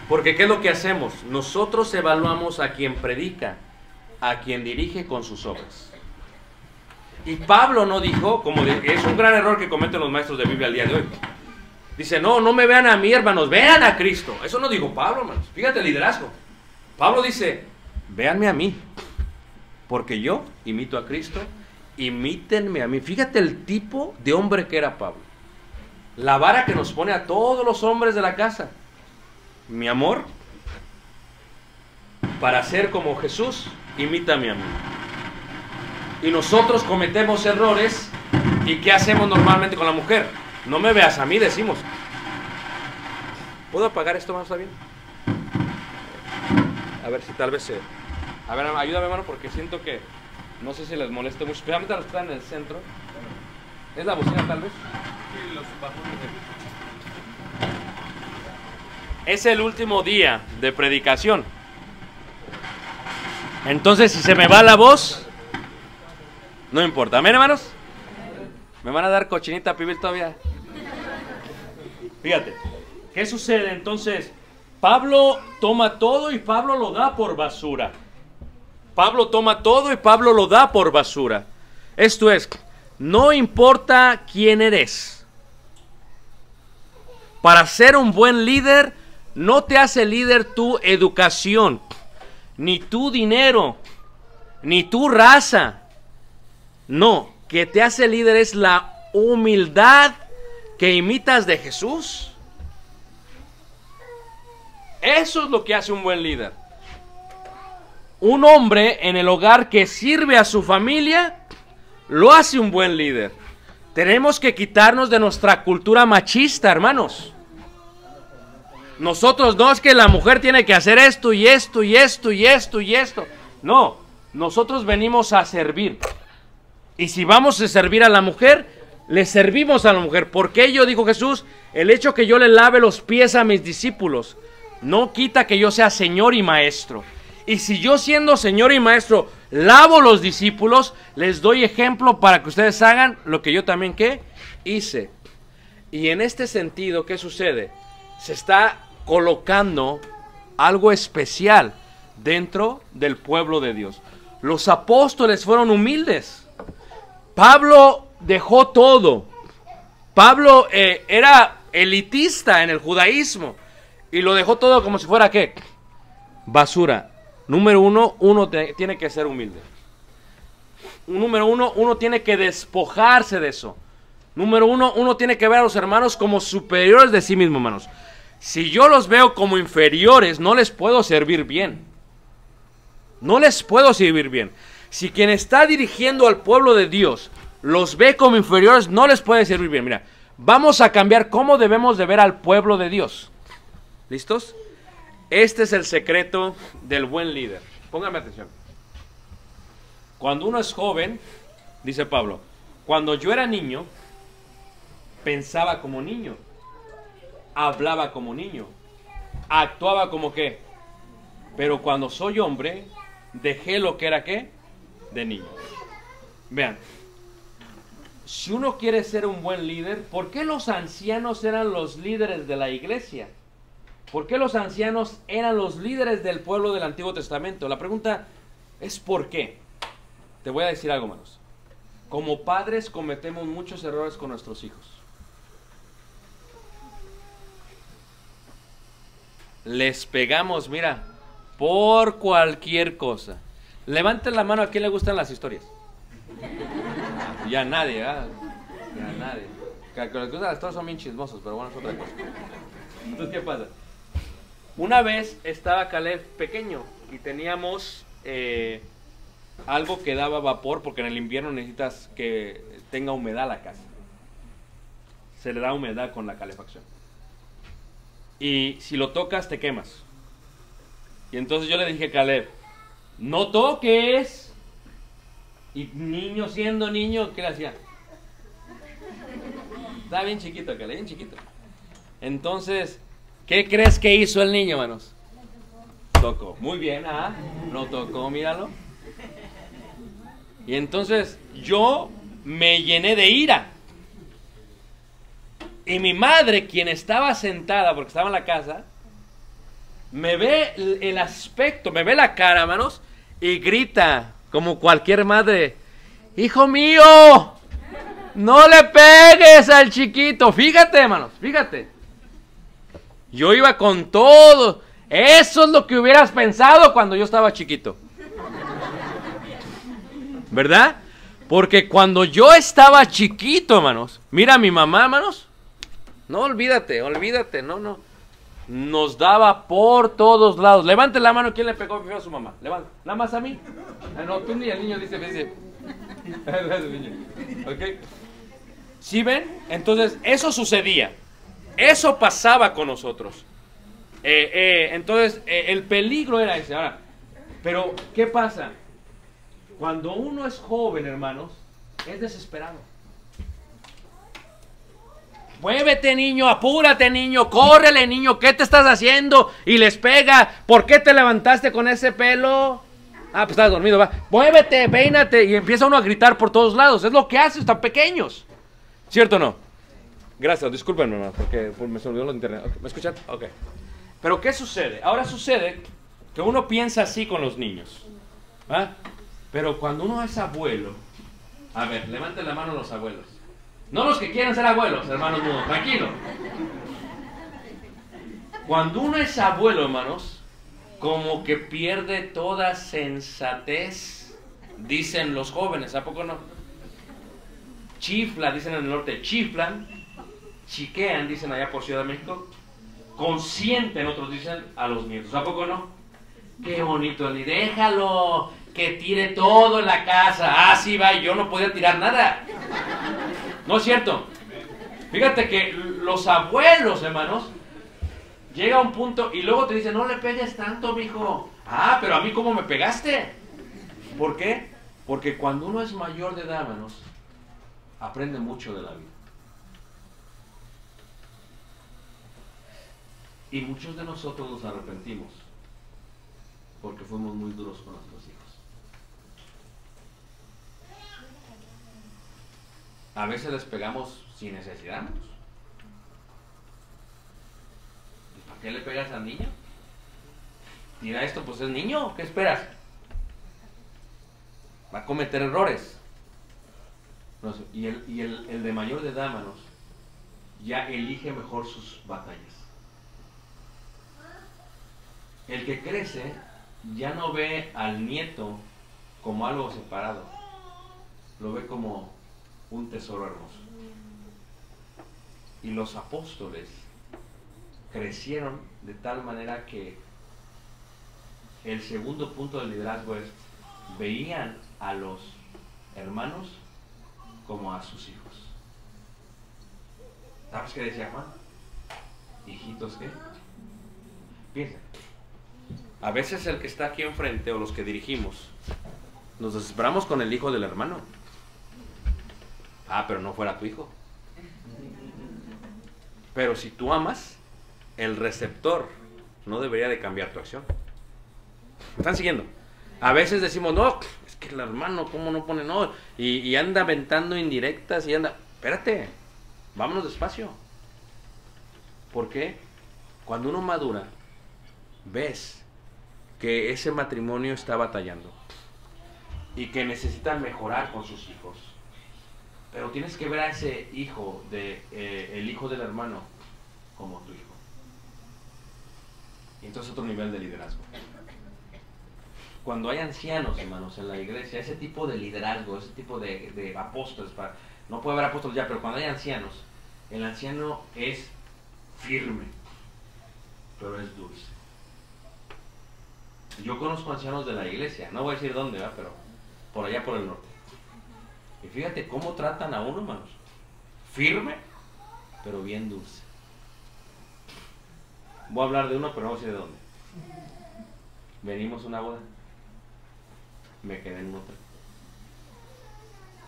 [SPEAKER 2] Porque ¿qué es lo que hacemos? Nosotros evaluamos a quien predica, a quien dirige con sus obras. Y Pablo no dijo, es un gran error que cometen los maestros de Biblia al día de hoy. Dice, no me vean a mí, hermanos, vean a Cristo. Eso no dijo Pablo, hermanos. Fíjate el liderazgo. Pablo dice, véanme a mí, porque yo imito a Cristo, imítenme a mí. Fíjate el tipo de hombre que era Pablo. La vara que nos pone a todos los hombres de la casa. Mi amor, para ser como Jesús, imítame a mí. Y nosotros cometemos errores. ¿Y qué hacemos normalmente con la mujer? No me veas a mí, decimos. ¿Puedo apagar esto, hermano? ¿Está bien? A ver si tal vez se... A ver, ayúdame, hermano, porque siento que... No sé si les moleste mucho. Especialmente a los que están en el centro. ¿Es la bocina, tal vez? Sí, los bajones. Es el último día de predicación. Entonces, si se me va la voz, no importa. ¿Amén, hermanos? ¿Me van a dar cochinita pibil todavía? Fíjate, ¿qué sucede? Entonces, Pablo toma todo y Pablo lo da por basura. Pablo toma todo y Pablo lo da por basura. Esto es, no importa quién eres. Para ser un buen líder, no te hace líder tu educación, ni tu dinero, ni tu raza. No, que te hace líder es la humildad que imitas de Jesús. Eso es lo que hace un buen líder. Un hombre en el hogar que sirve a su familia, lo hace un buen líder. Tenemos que quitarnos de nuestra cultura machista, hermanos. Nosotros no es que la mujer tiene que hacer esto y esto y esto y esto y esto. No, nosotros venimos a servir. Y si vamos a servir a la mujer, le servimos a la mujer. Porque ello, dijo Jesús, el hecho que yo le lave los pies a mis discípulos no quita que yo sea Señor y Maestro. Y si yo siendo Señor y Maestro lavo los discípulos, les doy ejemplo para que ustedes hagan lo que yo también ¿qué? Hice. Y en este sentido, ¿qué sucede? Se está colocando algo especial dentro del pueblo de Dios. Los apóstoles fueron humildes. Pablo dejó todo. Pablo era elitista en el judaísmo y lo dejó todo como si fuera ¿qué? Basura. Número uno, tiene que ser humilde. Número uno tiene que despojarse de eso. Número uno tiene que ver a los hermanos como superiores de sí mismos, hermanos. Si yo los veo como inferiores, no les puedo servir bien. No les puedo servir bien. Si quien está dirigiendo al pueblo de Dios los ve como inferiores, no les puede servir bien. Mira, vamos a cambiar cómo debemos de ver al pueblo de Dios. ¿Listos? Este es el secreto del buen líder. Póngame atención. Cuando uno es joven, dice Pablo, cuando yo era niño, pensaba como niño, hablaba como niño, actuaba como qué. Pero cuando soy hombre, dejé lo que era qué, de niño. Vean, si uno quiere ser un buen líder, ¿por qué los ancianos eran los líderes de la iglesia? ¿Por qué los ancianos eran los líderes del pueblo del Antiguo Testamento? La pregunta es ¿por qué? Te voy a decir algo, hermanos. Como padres cometemos muchos errores con nuestros hijos. Les pegamos, mira, por cualquier cosa. Levanten la mano a quién le gustan las historias. Ya nadie, ¿verdad? Ya nadie. Que los que gustan las historias son bien chismosos, pero bueno, es otra cosa. Entonces, ¿qué pasa? Una vez estaba Caleb pequeño y teníamos algo que daba vapor, porque en el invierno necesitas que tenga humedad la casa. Se le da humedad con la calefacción. Y si lo tocas, te quemas. Y entonces yo le dije a Caleb, no toques. Y niño, siendo niño, ¿qué le hacía? Estaba bien chiquito, Caleb, bien chiquito. Entonces, ¿qué crees que hizo el niño, hermanos? Tocó. Muy bien, ¿ah? Lo tocó, míralo. Y entonces yo me llené de ira. Y mi madre, quien estaba sentada, porque estaba en la casa, me ve el aspecto, me ve la cara, hermanos, y grita, como cualquier madre, ¡hijo mío! ¡No le pegues al chiquito! Fíjate, hermanos, fíjate. Yo iba con todo. Eso es lo que hubieras pensado cuando yo estaba chiquito. ¿Verdad? Porque cuando yo estaba chiquito, hermanos, mira a mi mamá, hermanos. No, olvídate, no. Nos daba por todos lados. Levante la mano, ¿quién le pegó a su mamá? Levante, nada más a mí. No, tú ni el niño dice. ¿Ok? ¿Sí ven? Entonces, eso sucedía. Eso pasaba con nosotros. Entonces, el peligro era ese. Ahora, pero, ¿qué pasa? Cuando uno es joven, hermanos, es desesperado. Muévete, niño, apúrate, niño, córrele, niño, ¿qué te estás haciendo? Y les pega, ¿por qué te levantaste con ese pelo? Ah, pues estás dormido, va. Muévete, peínate, y empieza uno a gritar por todos lados. Es lo que hacen, están pequeños. ¿Cierto o no? Gracias, discúlpenme, hermano, porque me se olvidó lo de internet. Okay, ¿me escuchan? Ok. Pero ¿qué sucede? Ahora sucede que uno piensa así con los niños. ¿Ah? Pero cuando uno es abuelo, a ver, levanten la mano los abuelos. No los que quieren ser abuelos, hermanos míos, tranquilo. Cuando uno es abuelo, hermanos, como que pierde toda sensatez, dicen los jóvenes, ¿a poco no? Chifla, dicen en el norte, chiflan, chiquean, dicen allá por Ciudad de México, consienten, otros dicen, a los nietos, ¿a poco no? Qué bonito, ni déjalo, que tire todo en la casa. Ah, sí, va, y yo no podía tirar nada. ¿No es cierto? Fíjate que los abuelos, hermanos, llega a un punto y luego te dicen, no le pegues tanto, mijo. Ah, pero a mí, ¿cómo me pegaste? ¿Por qué? Porque cuando uno es mayor de edad, hermanos, aprende mucho de la vida. Y muchos de nosotros nos arrepentimos porque fuimos muy duros con nuestros hijos. A veces les pegamos sin necesidad. ¿Para qué le pegas al niño? Mira esto, pues es niño, ¿qué esperas? Va a cometer errores. Y el de mayor de edad, hermanos, ya elige mejor sus batallas. El que crece ya no ve al nieto como algo separado, lo ve como un tesoro hermoso. Y los apóstoles crecieron de tal manera que el segundo punto del liderazgo es: veían a los hermanos como a sus hijos. ¿Sabes qué decía Juan? Hijitos, ¿qué? Piensa. A veces el que está aquí enfrente o los que dirigimos nos desesperamos con el hijo del hermano. Ah, pero no fuera tu hijo. Pero si tú amas, el receptor no debería de cambiar tu acción. ¿Me están siguiendo? A veces decimos, no, es que el hermano, ¿cómo no pone no? Y anda aventando indirectas y anda... Espérate, vámonos despacio. ¿Por qué? Cuando uno madura, ves que ese matrimonio está batallando y que necesitan mejorar con sus hijos. Pero tienes que ver a ese hijo, el hijo del hermano, como tu hijo. Y entonces otro nivel de liderazgo. Cuando hay ancianos, hermanos, en la iglesia, ese tipo de liderazgo, ese tipo de apóstoles, no puede haber apóstoles ya, pero cuando hay ancianos, el anciano es firme, pero es dulce. Yo conozco ancianos de la iglesia, no voy a decir dónde, pero por allá por el norte. Y fíjate cómo tratan a uno, hermanos. Firme, pero bien dulce. Voy a hablar de uno, pero no sé de dónde. Venimos a una boda. Me quedé en un hotel.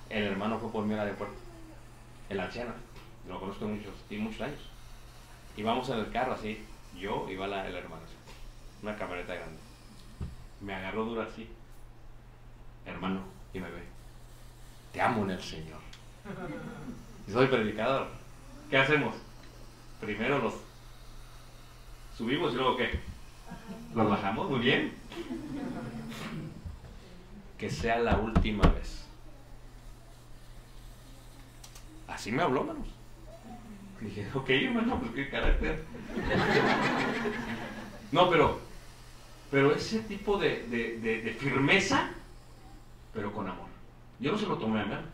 [SPEAKER 2] El hermano fue por mí al aeropuerto. El anciano. Lo conozco muchos años. Y vamos en el carro así. Yo y va el hermano. Una camioneta grande. Me agarró duro así. Hermano, y me ve. Te amo en el Señor. Y soy predicador. ¿Qué hacemos? Primero los subimos y luego ¿qué? Los bajamos, muy bien. Que sea la última vez. Así me habló, hermanos. Dije, ok, hermano, pues qué carácter. No, pero ese tipo de firmeza, pero con amor. Yo no se lo tomé a mal.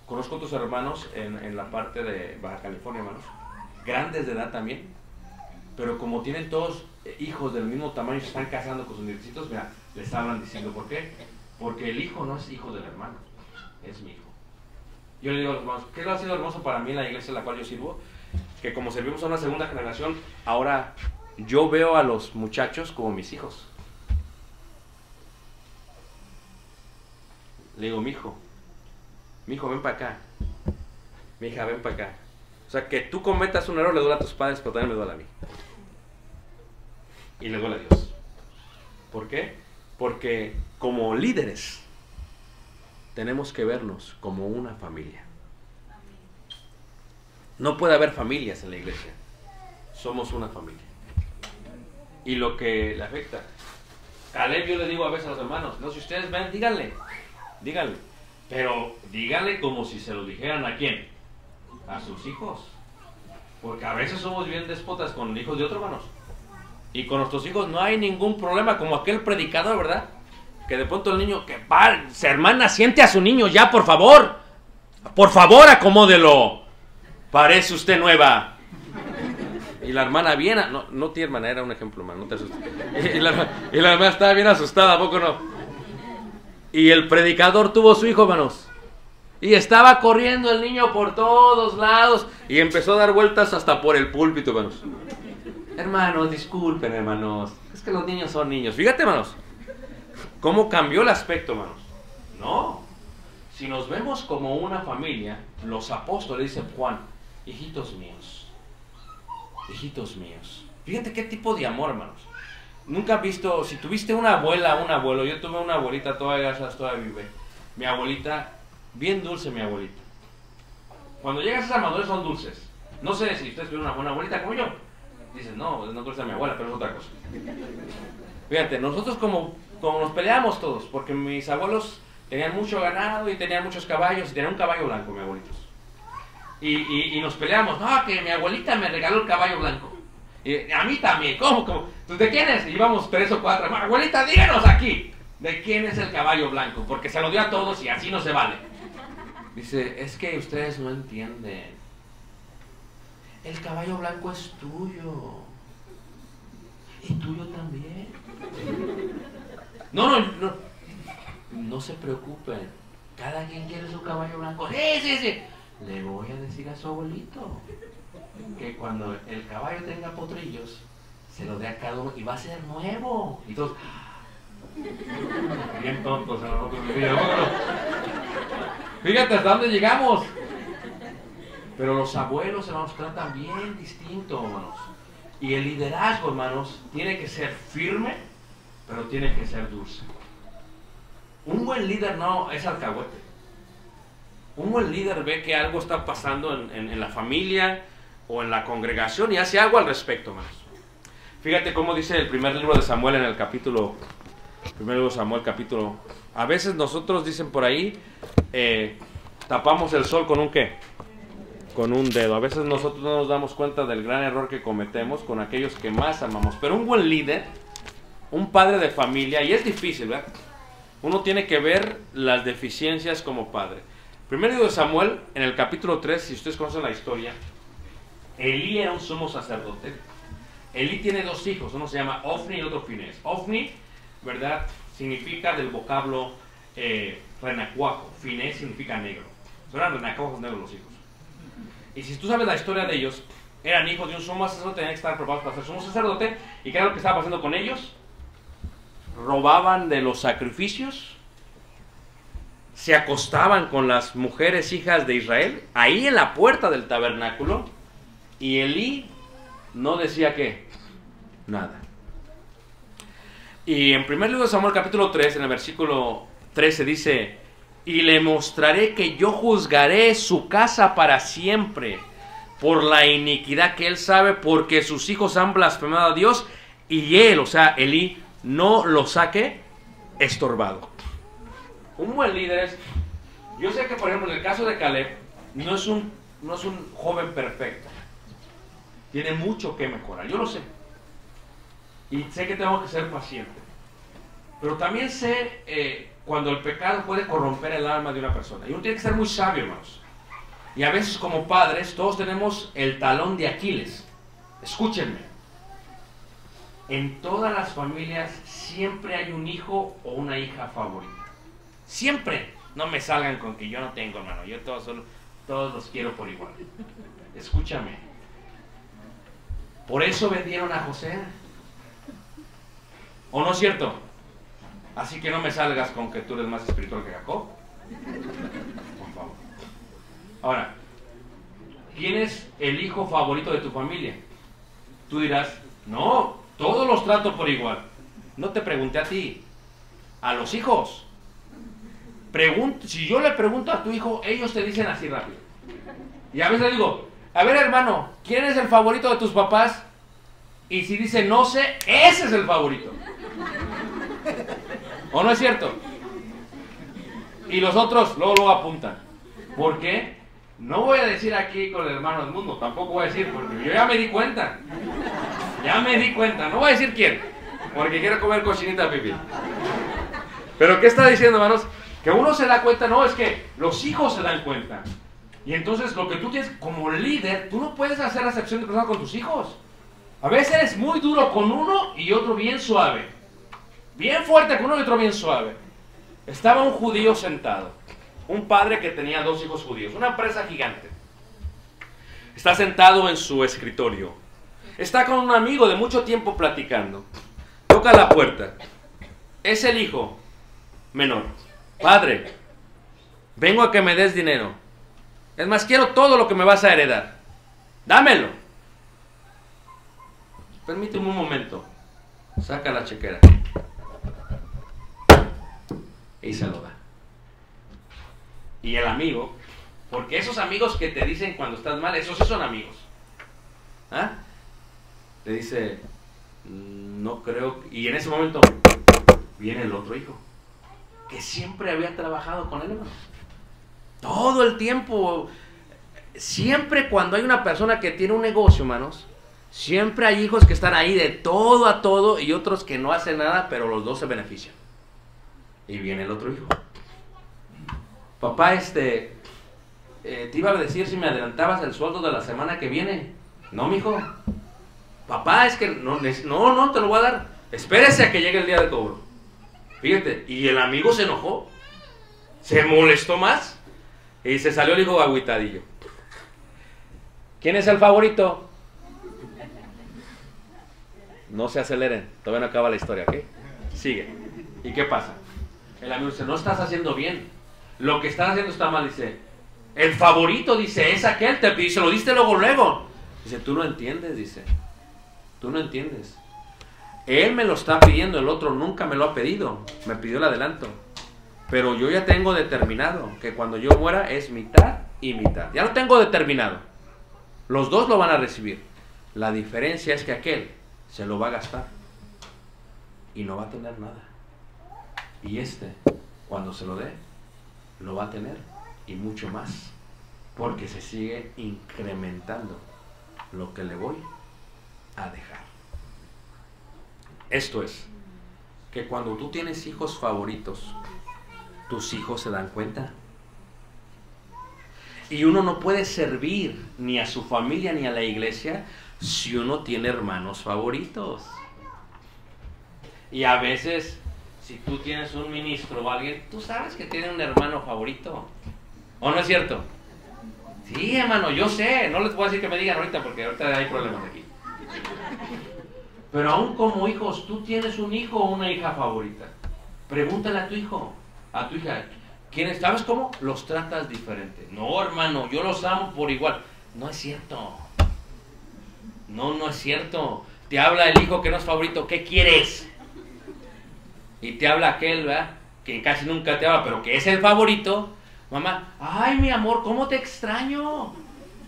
[SPEAKER 2] Conozco otros hermanos en la parte de Baja California, hermanos, grandes de edad también, pero como tienen todos hijos del mismo tamaño y se están casando con sus nietecitos, mira, les hablan diciendo, ¿por qué? Porque el hijo no es hijo del hermano, es mi hijo. Yo le digo a los hermanos, ¿qué ha sido hermoso para mí en la iglesia en la cual yo sirvo? Que como servimos a una segunda generación, ahora yo veo a los muchachos como mis hijos. Le digo, mi hijo, ven para acá. Mi hija, ven para acá. O sea, que tú cometas un error le duele a tus padres, pero también me duele a mí. Y le duele a Dios. ¿Por qué? Porque como líderes tenemos que vernos como una familia. No puede haber familias en la iglesia. Somos una familia. Y lo que le afecta. Caleb, yo le digo a veces a los hermanos, no, si ustedes ven, díganle. Pero díganle como si se lo dijeran ¿a quién? A sus hijos. Porque a veces somos bien déspotas con hijos de otros, hermanos. Y con nuestros hijos no hay ningún problema, como aquel predicador, ¿verdad? Que de pronto el niño, que hermana, siente a su niño ya, por favor. Por favor, acomódelo. Parece usted nueva. Y la hermana bien, no ti hermana, era un ejemplo, hermano, no te asustes. Y la hermana estaba bien asustada, ¿a poco no? Y el predicador tuvo su hijo, hermanos. Y estaba corriendo el niño por todos lados. Y empezó a dar vueltas hasta por el púlpito, hermanos. Hermanos, disculpen, hermanos. Es que los niños son niños. Fíjate, hermanos. ¿Cómo cambió el aspecto, hermanos? No. Si nos vemos como una familia, los apóstoles, dice Juan, hijitos míos. Hijitos míos. Fíjate qué tipo de amor, hermanos. Nunca has visto, si tuviste una abuela, un abuelo, yo tuve una abuelita, todavía vive. Mi abuelita, bien dulce mi abuelita. Cuando llegas a esa madurez son dulces. No sé si ustedes tuvieron una buena abuelita como yo. Dices, no dulce a mi abuela, pero es otra cosa. Fíjate, nosotros como nos peleamos todos, porque mis abuelos tenían mucho ganado y tenían muchos caballos, y tenían un caballo blanco, mi abuelitos. Y nos peleamos, no, que mi abuelita me regaló el caballo blanco. Y a mí también, ¿cómo? Pues, ¿de quién es? Y íbamos 3 o 4, abuelita, díganos aquí, ¿de quién es el caballo blanco? Porque se lo dio a todos y así no se vale. Dice, es que ustedes no entienden. El caballo blanco es tuyo. Y tuyo también. No se preocupen. Cada quien quiere su caballo blanco. Sí. Le voy a decir a su abuelito que cuando el caballo tenga potrillos, se lo dé a cada uno y va a ser nuevo. Y todos, bien tontos, ¿no? Fíjate hasta dónde llegamos. Pero los abuelos, hermanos, tratan bien distinto, hermanos. Y el liderazgo, hermanos, tiene que ser firme, pero tiene que ser dulce. Un buen líder no es alcahuete. Un buen líder ve que algo está pasando en la familia o en la congregación y hace algo al respecto, hermanos. Fíjate cómo dice el primer libro de Samuel en el capítulo... Primer libro de Samuel, capítulo... A veces nosotros, dicen por ahí, tapamos el sol con un ¿qué? Con un dedo. A veces nosotros no nos damos cuenta del gran error que cometemos con aquellos que más amamos. Pero un buen líder, un padre de familia, y es difícil, ¿verdad? Uno tiene que ver las deficiencias como padre. Primero libro de Samuel, en el capítulo 3, si ustedes conocen la historia, Elí era un sumo sacerdote. Elí tiene 2 hijos, uno se llama Ofni y el otro Finés. Ofni, ¿verdad? significa del vocablo renacuajo. Finé significa negro. Eran renacuajos negros los hijos. Y si tú sabes la historia de ellos, eran hijos de un sumo sacerdote, tenían que estar preparados para ser sumo sacerdote. ¿Y qué era lo que estaba pasando con ellos? Robaban de los sacrificios, se acostaban con las mujeres hijas de Israel, ahí en la puerta del tabernáculo, y Elí no decía qué, nada. Y en primer libro de Samuel capítulo 3, en el versículo 13 dice: y le mostraré que yo juzgaré su casa para siempre por la iniquidad que él sabe, porque sus hijos han blasfemado a Dios, y él, o sea, Elí, no lo saque estorbado. Un buen líder es... Yo sé que, por ejemplo, en el caso de Caleb, no es un joven perfecto. Tiene mucho que mejorar, yo lo sé. Y sé que tengo que ser paciente. Pero también sé cuando el pecado puede corromper el alma de una persona. Y uno tiene que ser muy sabio, hermanos. Y a veces como padres, todos tenemos el talón de Aquiles. Escúchenme. En todas las familias siempre hay un hijo o una hija favorita. Siempre. No me salgan con que yo no tengo, hermano. Yo todos los quiero por igual. Escúchame. Por eso vendieron a José. ¿O no es cierto? Así que no me salgas con que tú eres más espiritual que Jacob. Por favor. Ahora, ¿quién es el hijo favorito de tu familia? Tú dirás, no, todos los trato por igual. No te pregunté a ti, a los hijos. Si yo le pregunto a tu hijo, ellos te dicen así rápido. Y a veces le digo, a ver, hermano, ¿quién es el favorito de tus papás? Y si dice no sé, ese es el favorito. ¿O no es cierto? Y los otros luego apuntan. ¿Por qué? No voy a decir aquí con el hermano del mundo, tampoco voy a decir, porque yo ya me di cuenta. Ya me di cuenta, no voy a decir quién, porque quiero comer cochinita pipi. Pero ¿qué está diciendo, hermanos? Que uno se da cuenta, no, es que los hijos se dan cuenta. Y entonces lo que tú tienes como líder, tú no puedes hacer acepción de personas con tus hijos. A veces eres muy duro con uno y otro bien suave. Bien fuerte con uno y otro bien suave. Estaba un judío sentado. Un padre que tenía 2 hijos judíos. Una empresa gigante. Está sentado en su escritorio. Está con un amigo de mucho tiempo platicando. Toca la puerta. Es el hijo menor. Padre, vengo a que me des dinero. Es más, quiero todo lo que me vas a heredar. Dámelo. Permíteme un momento. Saca la chequera. Y se lo da. Y el amigo, porque esos amigos que te dicen cuando estás mal, esos sí son amigos. ¿Ah? Le dice, no creo. Y en ese momento viene el otro hijo, que siempre había trabajado con él, hermano. Todo el tiempo. Siempre cuando hay una persona que tiene un negocio, hermanos, siempre hay hijos que están ahí de todo a todo y otros que no hacen nada, pero los dos se benefician. Y viene el otro hijo. Papá, te iba a decir si me adelantabas el sueldo de la semana que viene. No, mijo. Papá, es que no, te lo voy a dar. Espérese a que llegue el día de cobro. Fíjate, y el amigo se enojó. Se molestó más. Y se salió el hijo agüitadillo. ¿Quién es el favorito? No se aceleren, todavía no acaba la historia, ¿ok? Sigue. ¿Y qué pasa? El amigo dice, no estás haciendo bien. Lo que estás haciendo está mal. Dice, el favorito, dice, es aquel, te se lo diste luego. Dice, tú no entiendes, dice. Tú no entiendes. Él me lo está pidiendo, el otro nunca me lo ha pedido. Me pidió el adelanto. Pero yo ya tengo determinado que cuando yo muera es mitad y mitad. Ya lo tengo determinado. Los dos lo van a recibir. La diferencia es que aquel se lo va a gastar y no va a tener nada. Y cuando se lo dé, lo va a tener y mucho más, porque se sigue incrementando lo que le voy a dejar. Esto es, que cuando tú tienes hijos favoritos, tus hijos se dan cuenta. Y uno no puede servir ni a su familia ni a la iglesia si uno tiene hermanos favoritos. Y a veces, si tú tienes un ministro o alguien, tú sabes que tiene un hermano favorito. ¿O no es cierto? Sí, hermano, yo sé. No les voy a decir que me digan ahorita porque ahorita hay problemas aquí. Pero aún como hijos, tú tienes un hijo o una hija favorita. Pregúntale a tu hijo, a tu hija, ¿quiénes? ¿Sabes cómo? Los tratas diferente. No, hermano, yo los amo por igual. No es cierto. No es cierto. Te habla el hijo que no es favorito, ¿qué quieres? Y te habla aquel, ¿verdad? Que casi nunca te habla, pero que es el favorito. Mamá, ay, mi amor, ¿cómo te extraño?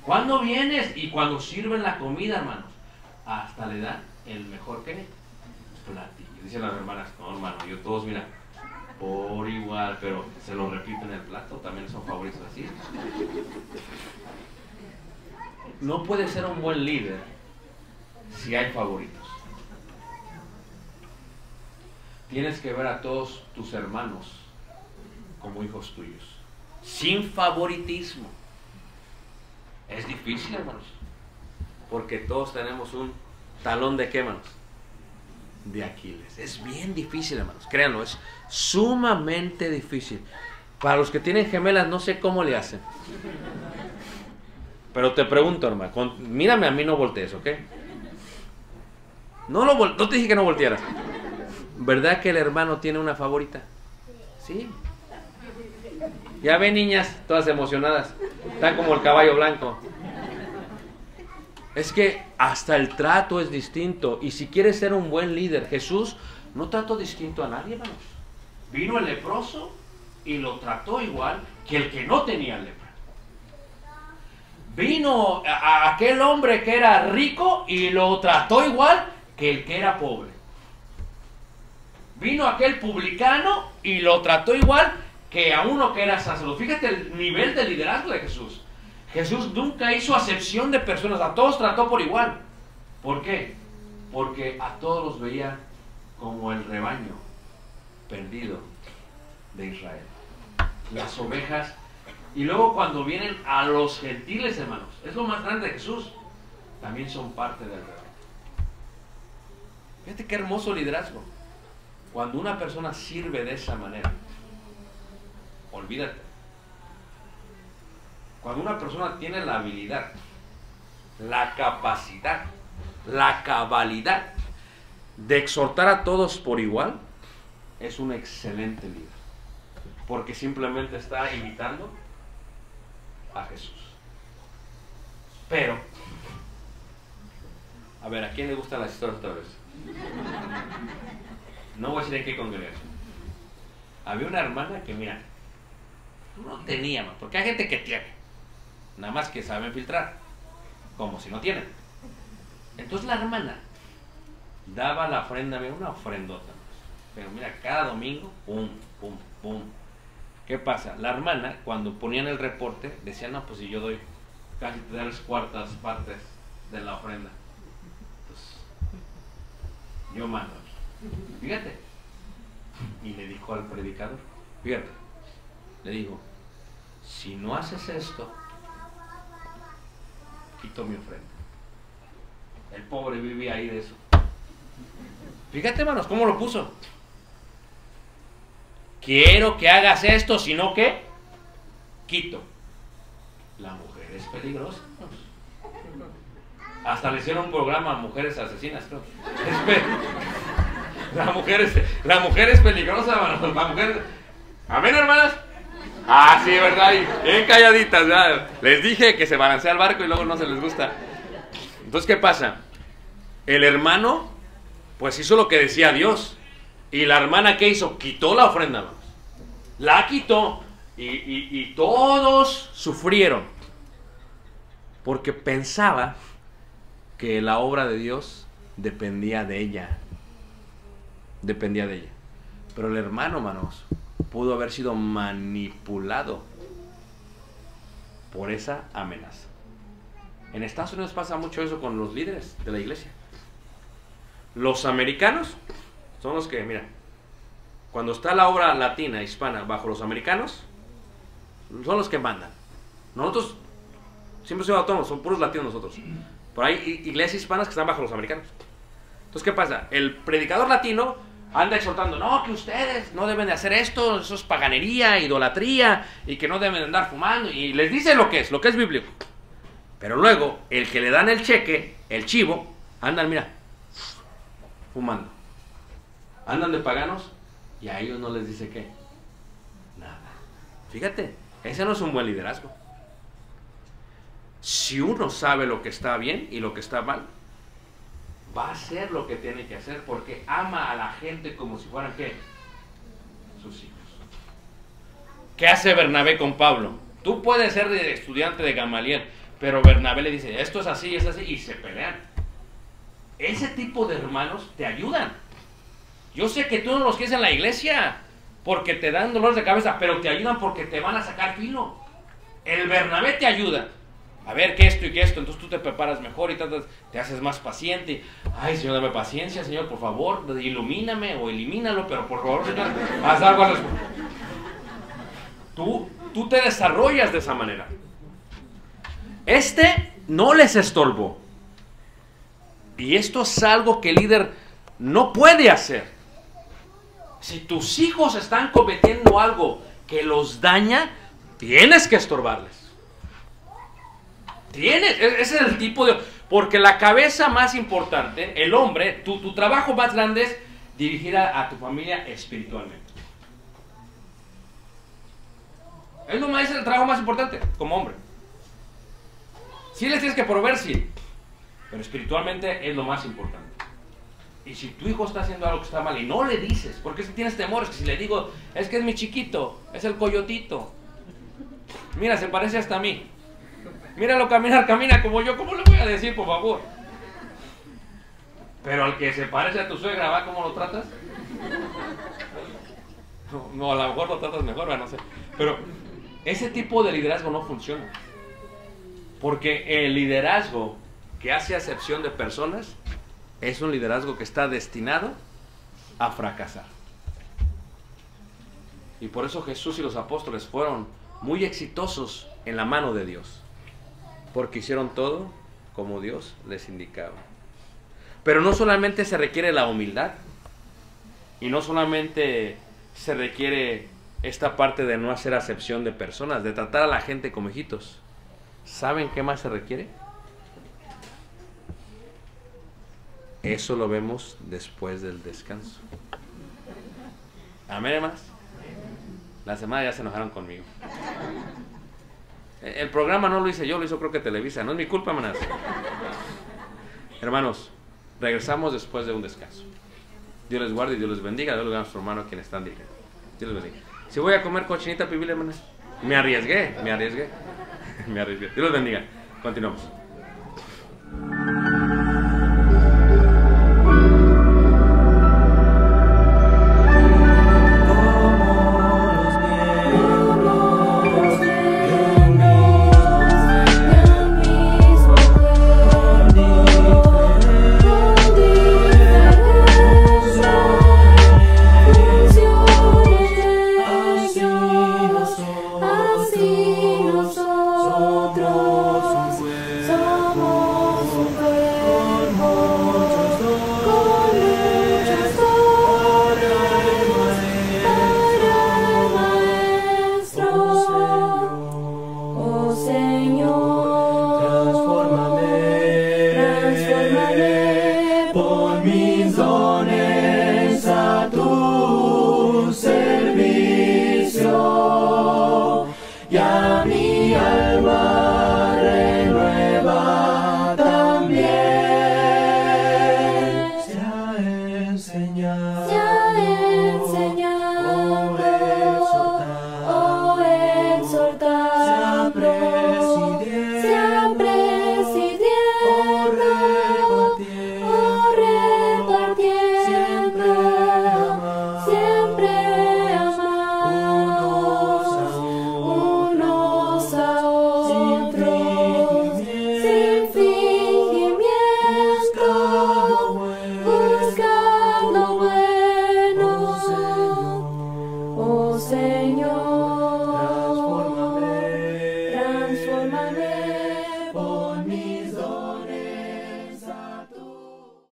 [SPEAKER 2] ¿Cuándo vienes? Y cuando sirven la comida, hermanos, hasta le dan el mejor que platillo. Dicen las hermanas, no, hermano, yo todos, mira, por igual, pero se lo repito en el plato, también son favoritos así. No puede ser un buen líder si hay favoritos. Tienes que ver a todos tus hermanos como hijos tuyos, sin favoritismo. Es difícil, hermanos, porque todos tenemos un talón de qué, hermanos, de Aquiles. Es bien difícil, hermanos, créanlo, es sumamente difícil. Para los que tienen gemelas, no sé cómo le hacen. Pero te pregunto, hermano, mírame a mí, no voltees, ¿ok? No te dije que no voltearas. ¿Verdad que el hermano tiene una favorita? Sí. Ya ven, niñas, todas emocionadas. Están como el caballo blanco. Es que hasta el trato es distinto. Y si quieres ser un buen líder, Jesús no trató distinto a nadie, hermanos. Vino el leproso y lo trató igual que el que no tenía lepra. Vino a aquel hombre que era rico y lo trató igual que el que era pobre. Vino aquel publicano y lo trató igual que a uno que era sacerdote. Fíjate el nivel de liderazgo de Jesús. Jesús nunca hizo acepción de personas, a todos trató por igual. ¿Por qué? Porque a todos los veía como el rebaño perdido de Israel. Las ovejas. Y luego cuando vienen a los gentiles, hermanos, es lo más grande de Jesús, también son parte del rebaño. Fíjate qué hermoso liderazgo. Cuando una persona sirve de esa manera, olvídate. Cuando una persona tiene la habilidad, la capacidad, la cabalidad de exhortar a todos por igual, es un excelente líder. Porque simplemente está imitando a Jesús. Pero, a ver, ¿a quién le gustan las historias otra vez? No voy a decir en qué congregación. Había una hermana que, mira, no tenía, porque hay gente que tiene, nada más que saben filtrar, como si no tienen. Entonces la hermana daba la ofrenda, mira, una ofrendota, pero mira, cada domingo, pum, pum, pum. ¿Qué pasa? La hermana, cuando ponían el reporte, decía, no, pues si yo doy casi 3/4 partes de la ofrenda, pues yo mando. Fíjate. Y le dijo al predicador, fíjate, le dijo, si no haces esto, quito mi ofrenda. El pobre vivía ahí de eso. Fíjate, hermanos, cómo lo puso. Quiero que hagas esto, si no, ¿qué? Quito. La mujer es peligrosa. Hasta le hicieron un programa a mujeres asesinas, creo. La mujer es peligrosa, hermanos. La mujer... ¿Amén, hermanas? Ah, sí, ¿verdad? Y bien calladitas, ¿verdad? Les dije que se balancea el barco y luego no se les gusta. Entonces, ¿qué pasa? El hermano, pues hizo lo que decía Dios. Y la hermana, ¿qué hizo? Quitó la ofrenda, hermanos. La quitó. Y todos sufrieron. Porque pensaba que la obra de Dios dependía de ella. Dependía de ella. Pero el hermano, hermanos, pudo haber sido manipulado por esa amenaza. En Estados Unidos pasa mucho eso con los líderes de la iglesia. Los americanos son los que, mira, cuando está la obra latina, hispana, bajo los americanos, son los que mandan. Nosotros siempre somos autónomos, son puros latinos nosotros. Pero hay iglesias hispanas que están bajo los americanos. Entonces, ¿qué pasa? El predicador latino anda exhortando, no, que ustedes no deben de hacer esto, eso es paganería, idolatría, y que no deben de andar fumando, y les dice lo que es bíblico. Pero luego, el que le dan el cheque, el chivo, andan, mira, fumando. Andan de paganos, y a ellos no les dice qué. Nada. Fíjate, ese no es un buen liderazgo. Si uno sabe lo que está bien y lo que está mal, va a hacer lo que tiene que hacer porque ama a la gente como si fueran, ¿qué? Sus hijos. ¿Qué hace Bernabé con Pablo? Tú puedes ser estudiante de Gamaliel, pero Bernabé le dice, esto es así, y se pelean. Ese tipo de hermanos te ayudan. Yo sé que tú no los quieres en la iglesia porque te dan dolores de cabeza, pero te ayudan porque te van a sacar filo. El Bernabé te ayuda. A ver, que esto y que esto, entonces tú te preparas mejor y te haces más paciente. Ay, Señor, dame paciencia, Señor, por favor, ilumíname o elimínalo, pero por favor, Señor, haz algo al respecto. Tú te desarrollas de esa manera. No les estorbó. Y esto es algo que el líder no puede hacer. Si tus hijos están cometiendo algo que los daña, tienes que estorbarles. Ese es el tipo de... Porque la cabeza más importante, el hombre, tu trabajo más grande es dirigir a tu familia espiritualmente. Es el trabajo más importante como hombre. Sí les tienes que proveer, sí, pero espiritualmente es lo más importante. Y si tu hijo está haciendo algo que está mal y no le dices, porque si tienes temor, es que si le digo, es que es mi chiquito, es el coyotito, mira, se parece hasta a mí, míralo caminar, camina como yo, ¿cómo le voy a decir, por favor? Pero al que se parece a tu suegra, ¿va? ¿Cómo lo tratas? No, a lo mejor lo tratas mejor, no sé. Pero ese tipo de liderazgo no funciona. Porque el liderazgo que hace acepción de personas es un liderazgo que está destinado a fracasar. Y por eso Jesús y los apóstoles fueron muy exitosos en la mano de Dios. Porque hicieron todo como Dios les indicaba. Pero no solamente se requiere la humildad. Y no solamente se requiere esta parte de no hacer acepción de personas, de tratar a la gente como hijitos. ¿Saben qué más se requiere? Eso lo vemos después del descanso. Amén, hermanos. La semana ya se enojaron conmigo. El programa no lo hice yo, lo hizo creo que Televisa. No es mi culpa, hermanas. Hermanos, regresamos después de un descanso. Dios les guarde y Dios les bendiga. Dios les bendiga a nuestro hermano quienes están dirigiendo. Dios les bendiga. Si voy a comer cochinita pibil, hermanas, me arriesgué. Dios les bendiga. Continuamos.
[SPEAKER 1] Por mis ojos.